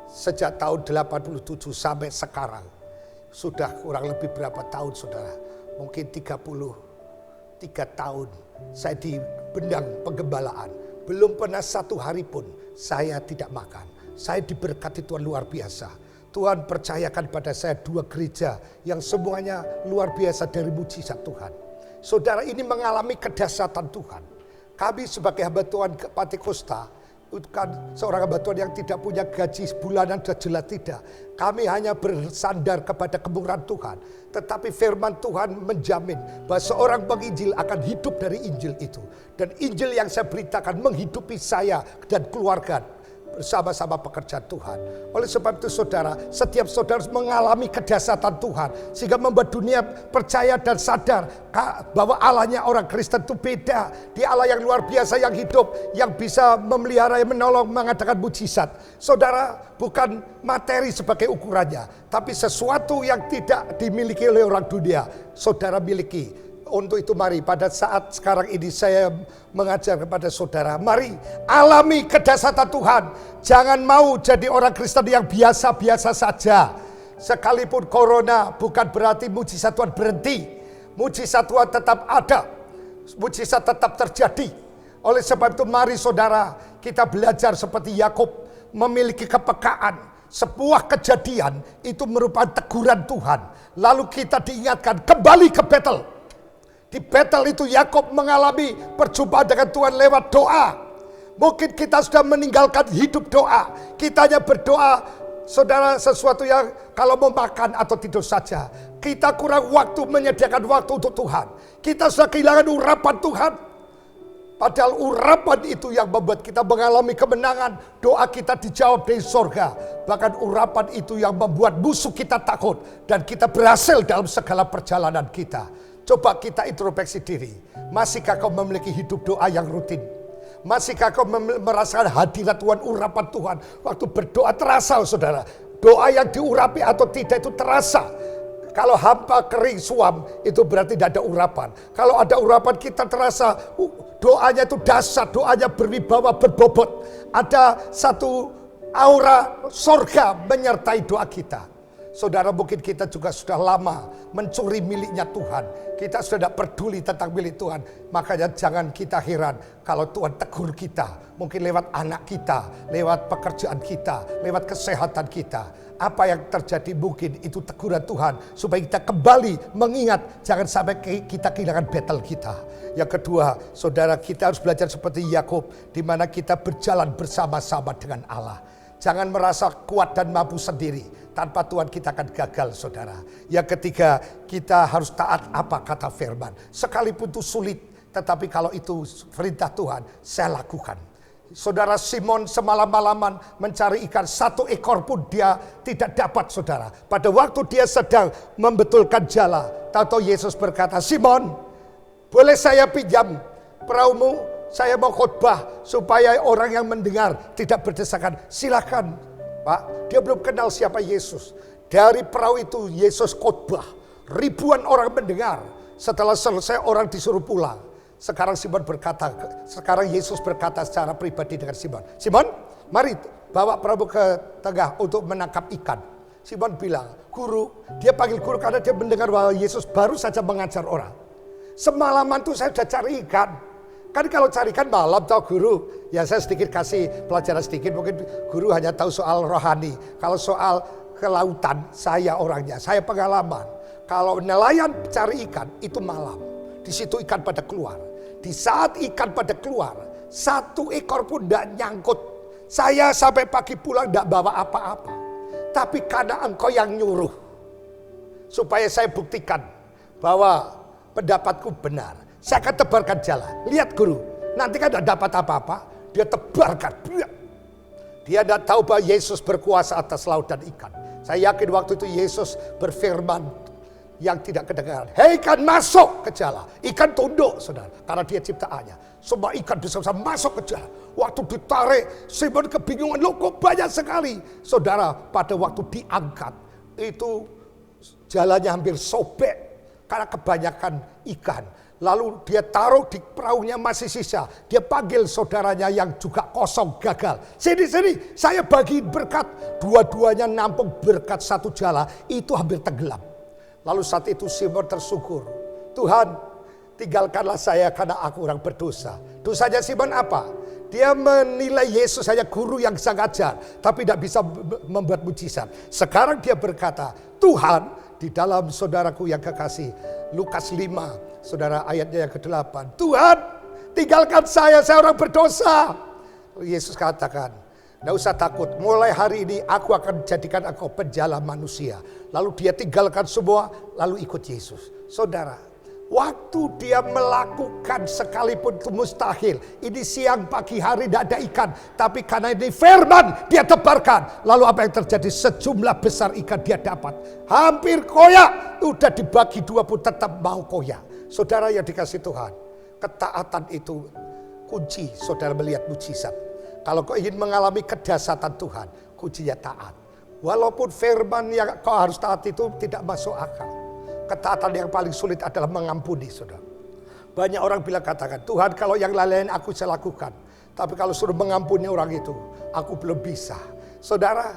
Sejak tahun 87 sampai sekarang. Sudah kurang lebih berapa tahun saudara. Mungkin 33 tahun saya di bidang penggembalaan. Belum pernah 1 hari pun saya tidak makan. Saya diberkati Tuhan luar biasa. Tuhan percayakan pada saya 2 gereja yang semuanya luar biasa dari mujizat Tuhan. Saudara, ini mengalami kedahsyatan Tuhan. Kami sebagai hamba Tuhan Pantekosta bukan seorang hamba Tuhan yang tidak punya gaji bulanan dan jelas, tidak. Kami hanya bersandar kepada kemurahan Tuhan. Tetapi firman Tuhan menjamin bahwa seorang penginjil akan hidup dari Injil itu. Dan Injil yang saya beritakan menghidupi saya dan keluarga bersama-sama pekerjaan Tuhan. Oleh sebab itu saudara, setiap saudara harus mengalami kedahsyatan Tuhan. Sehingga membuat dunia percaya dan sadar bahwa Allahnya orang Kristen itu beda. Dia Allah yang luar biasa, yang hidup, yang bisa memelihara, yang menolong, mengadakan mujizat. Saudara, bukan materi sebagai ukurannya, tapi sesuatu yang tidak dimiliki oleh orang dunia, saudara miliki. Untuk itu mari pada saat sekarang ini saya mengajar kepada saudara, mari alami kedahsyatan Tuhan. Jangan mau jadi orang Kristen yang biasa-biasa saja. Sekalipun corona bukan berarti mujizat Tuhan berhenti. Mujizat Tuhan tetap ada. Mujizat tetap terjadi. Oleh sebab itu mari saudara, kita belajar seperti Yakub memiliki kepekaan. Sebuah kejadian itu merupakan teguran Tuhan. Lalu kita diingatkan kembali ke Betel. Di Betel itu Yakub mengalami perjumpaan dengan Tuhan lewat doa. Mungkin kita sudah meninggalkan hidup doa. Kita hanya berdoa, saudara, sesuatu yang kalau mau makan atau tidur saja. Kita kurang waktu menyediakan waktu untuk Tuhan. Kita sudah kehilangan urapan Tuhan. Padahal urapan itu yang membuat kita mengalami kemenangan. Doa kita dijawab dari sorga. Bahkan urapan itu yang membuat musuh kita takut. Dan kita berhasil dalam segala perjalanan kita. Coba kita introspeksi diri. Masihkah kau memiliki hidup doa yang rutin? Masihkah kau merasakan hadirat Tuhan, urapan Tuhan? Waktu berdoa terasa, saudara. Doa yang diurapi atau tidak itu terasa. Kalau hampa kering suam, itu berarti tidak ada urapan. Kalau ada urapan kita terasa doanya itu dahsyat, doanya berwibawa, berbobot. Ada satu aura sorga menyertai doa kita. Saudara, mungkin kita juga sudah lama mencuri miliknya Tuhan. Kita sudah tidak peduli tentang milik Tuhan. Makanya jangan kita heran kalau Tuhan tegur kita. Mungkin lewat anak kita, lewat pekerjaan kita, lewat kesehatan kita. Apa yang terjadi mungkin itu teguran Tuhan. Supaya kita kembali mengingat, jangan sampai kita kehilangan battle kita. Yang kedua, saudara, kita harus belajar seperti Yakub, di mana kita berjalan bersama-sama dengan Allah. Jangan merasa kuat dan mampu sendiri. Tanpa Tuhan kita akan gagal, saudara. Yang ketiga, kita harus taat apa kata firman. Sekalipun itu sulit, tetapi kalau itu perintah Tuhan, saya lakukan. Saudara, Simon semalam-malaman mencari ikan, 1 ekor pun dia tidak dapat, saudara. Pada waktu dia sedang membetulkan jala, tahu Yesus berkata, Simon, boleh saya pinjam perahumu? Saya mau khotbah supaya orang yang mendengar tidak berdesakan. Silakan. Pak, dia belum kenal siapa Yesus. Dari perahu itu Yesus khotbah. Ribuan orang mendengar. Setelah selesai orang disuruh pulang. Sekarang Yesus berkata secara pribadi dengan Simon. Simon, mari bawa perahu ke tengah untuk menangkap ikan. Simon bilang, guru, dia panggil guru karena dia mendengar bahwa Yesus baru saja mengajar orang. Semalaman itu saya sudah cari ikan. Kan kalau cari ikan malam tahu guru, ya saya sedikit kasih pelajaran sedikit, mungkin guru hanya tahu soal rohani. Kalau soal kelautan, saya orangnya, saya pengalaman. Kalau nelayan cari ikan, itu malam. Di situ ikan pada keluar. Di saat ikan pada keluar, 1 ekor pun tidak nyangkut. Saya sampai pagi pulang tidak bawa apa-apa. Tapi karena engkau yang nyuruh, supaya saya buktikan bahwa pendapatku benar. Saya akan tebarkan jala. Lihat guru, nanti kan tidak dapat apa-apa. Dia tebarkan. Dia tidak tahu bahwa Yesus berkuasa atas laut dan ikan. Saya yakin waktu itu Yesus berfirman yang tidak kedengaran. Hei ikan, masuk ke jala. Ikan tunduk, saudara. Karena dia ciptaannya. Semua ikan bisa masuk ke jala. Waktu ditarik, Simon kebingungan. Loh kok banyak sekali. Saudara, pada waktu diangkat, itu jalannya hampir sobek. Karena kebanyakan ikan. Lalu dia taruh di perahunya masih sisa. Dia panggil saudaranya yang juga kosong, gagal. Sini, saya bagi berkat. Dua-duanya nampung berkat 1 jala. Itu hampir tenggelam. Lalu saat itu Simon tersyukur. Tuhan, tinggalkanlah saya karena aku orang berdosa. Dosanya Simon apa? Dia menilai Yesus hanya guru yang bisa ngajar. Tapi tidak bisa membuat mujizat. Sekarang dia berkata, Tuhan, di dalam saudaraku yang kekasih, Lukas 5, saudara ayatnya yang ke-8. Tuhan, tinggalkan saya orang berdosa. Yesus katakan, tidak usah takut, mulai hari ini aku akan jadikan engkau penjala manusia. Lalu dia tinggalkan semua, lalu ikut Yesus. Saudara, waktu dia melakukan sekalipun itu mustahil. Ini siang, pagi, hari tidak ada ikan. Tapi karena ini firman dia tebarkan. Lalu apa yang terjadi? Sejumlah besar ikan dia dapat. Hampir koyak. Udah dibagi dua pun tetap mau koyak. Saudara yang dikasih Tuhan, ketaatan itu kunci saudara melihat mujizat. Kalau kau ingin mengalami kedahsyatan Tuhan, kuncinya taat. Walaupun firman yang kau harus taat itu tidak masuk akal. Ketaatan yang paling sulit adalah mengampuni, saudara. Banyak orang bilang katakan, Tuhan kalau yang lain aku saya lakukan. Tapi kalau suruh mengampuni orang itu, aku belum bisa. Saudara,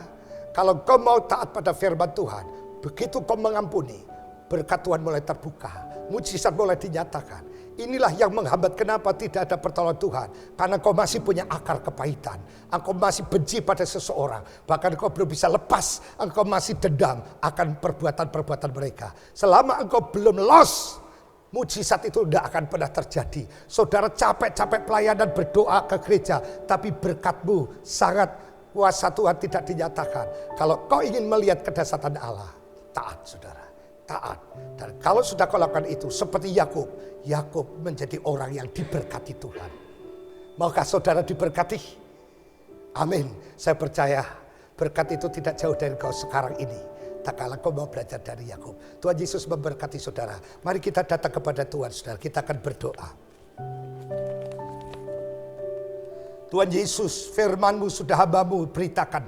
kalau kau mau taat pada firman Tuhan, begitu kau mengampuni, berkat Tuhan mulai terbuka. Mujizat mulai dinyatakan. Inilah yang menghambat kenapa tidak ada pertolongan Tuhan. Karena kau masih punya akar kepahitan. Engkau masih benci pada seseorang. Bahkan engkau belum bisa lepas. Engkau masih dendam akan perbuatan-perbuatan mereka. Selama engkau belum lost, mujizat itu tidak akan pernah terjadi. Saudara capek-capek pelayanan berdoa ke gereja. Tapi berkatmu sangat kuasa Tuhan tidak dinyatakan. Kalau kau ingin melihat kedahsyatan Allah, taat saudara. Taat. Dan kalau sudah kau lakukan itu seperti Yakub menjadi orang yang diberkati Tuhan. Maukah saudara diberkati? Amin. Saya percaya berkat itu tidak jauh dari kau sekarang ini. Tak kalah kau mau belajar dari Yakub. Tuhan Yesus memberkati saudara. Mari kita datang kepada Tuhan saudara. Kita akan berdoa. Tuhan Yesus, firman-Mu sudah hamba-Mu beritakan.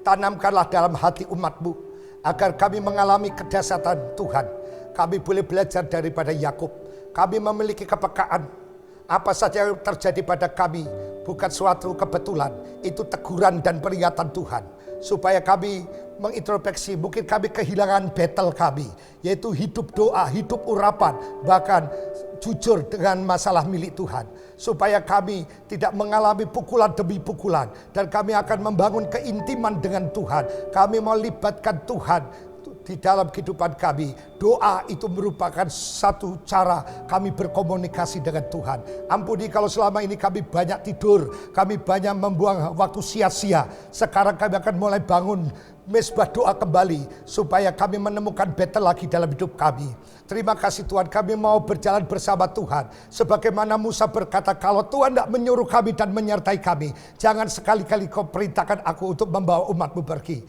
Tanamkanlah dalam hati umat-Mu agar kami mengalami kedahsyatan Tuhan. Kami boleh belajar daripada Yakub. Kami memiliki kepekaan. Apa saja yang terjadi pada kami bukan suatu kebetulan. Itu teguran dan peringatan Tuhan. Supaya kami mengintrospeksi, mungkin kami kehilangan battle kami. Yaitu hidup doa, hidup urapan. Bahkan jujur dengan masalah milik Tuhan. Supaya kami tidak mengalami pukulan demi pukulan. Dan kami akan membangun keintiman dengan Tuhan. Kami mau libatkan Tuhan di dalam kehidupan kami. Doa itu merupakan satu cara kami berkomunikasi dengan Tuhan. Ampuni kalau selama ini kami banyak tidur, kami banyak membuang waktu sia-sia. Sekarang kami akan mulai bangun mesbah doa kembali, supaya kami menemukan battle lagi dalam hidup kami. Terima kasih Tuhan, kami mau berjalan bersama Tuhan. Sebagaimana Musa berkata, kalau Tuhan tidak menyuruh kami dan menyertai kami, jangan sekali-kali kau perintahkan aku untuk membawa umat-Mu pergi.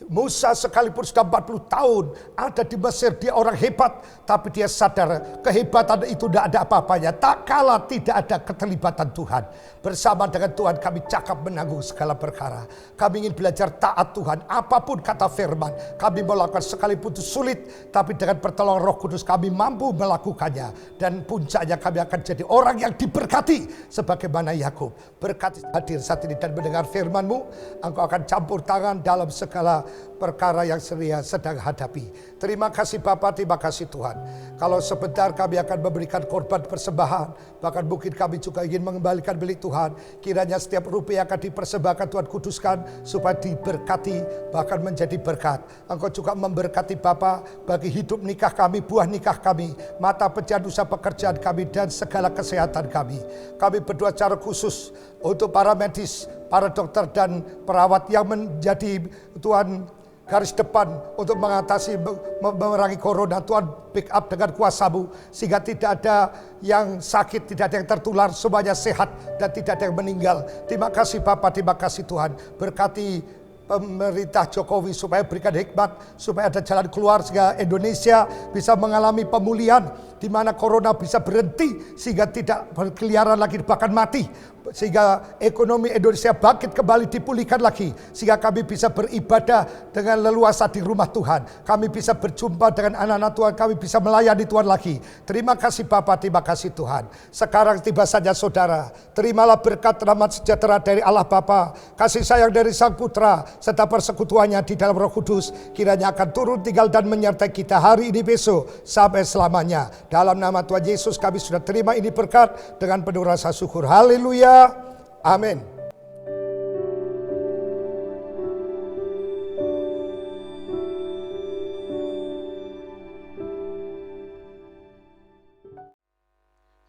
Musa sekalipun sudah 40 tahun ada di Mesir, dia orang hebat, tapi dia sadar kehebatan itu tidak ada apa-apanya. Tak kala tidak ada keterlibatan Tuhan. Bersama dengan Tuhan kami cakap menanggung segala perkara. Kami ingin belajar taat Tuhan. Apapun kata firman, kami melakukan sekalipun itu sulit, tapi dengan pertolongan Roh Kudus kami mampu melakukannya. Dan puncaknya kami akan jadi orang yang diberkati sebagaimana Yakub. Berkati hadir saat ini dan mendengar firman-Mu, Engkau akan campur tangan dalam segala perkara yang seria sedang hadapi. Terima kasih Bapa, terima kasih Tuhan. Kalau sebentar kami akan memberikan korban persembahan, bahkan mungkin kami juga ingin mengembalikan milik Tuhan. Kiranya setiap rupiah akan dipersembahkan Tuhan kuduskan supaya diberkati, bahkan menjadi berkat. Engkau juga memberkati Bapa bagi hidup nikah kami, buah nikah kami, mata pencarian usaha pekerjaan kami, dan segala kesehatan kami. Kami berdoa secara khusus untuk para medis, para dokter dan perawat yang menjadi Tuhan garis depan untuk mengatasi, memerangi corona. Tuhan pick up dengan kuasa-Mu sehingga tidak ada yang sakit, tidak ada yang tertular, semuanya sehat dan tidak ada yang meninggal. Terima kasih Bapa, terima kasih Tuhan. Berkati pemerintah Jokowi supaya berikan hikmat, supaya ada jalan keluar sehingga Indonesia bisa mengalami pemulihan, di mana corona bisa berhenti sehingga tidak berkeliaran lagi bahkan mati, sehingga ekonomi Indonesia bangkit kembali, dipulihkan lagi, sehingga kami bisa beribadah dengan leluasa di rumah Tuhan, kami bisa berjumpa dengan anak-anak Tuhan, kami bisa melayani Tuhan lagi. Terima kasih Bapa, terima kasih Tuhan. Sekarang tiba saja saudara, terimalah berkat rahmat sejahtera dari Allah Bapa, kasih sayang dari Sang Putra, serta persekutuannya di dalam Roh Kudus, kiranya akan turun tinggal dan menyertai kita hari ini, besok, sampai selamanya. Dalam nama Tuhan Yesus kami sudah terima ini berkat dengan penuh rasa syukur. Haleluya. Amin.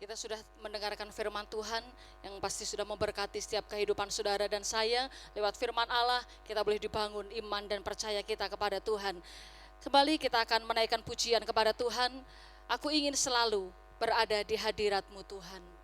Kita sudah mendengarkan firman Tuhan. Tuhan yang pasti sudah memberkati setiap kehidupan saudara dan saya. Lewat firman Allah kita boleh dibangun iman dan percaya kita kepada Tuhan. Kembali kita akan menaikkan pujian kepada Tuhan. Aku ingin selalu berada di hadirat-Mu Tuhan.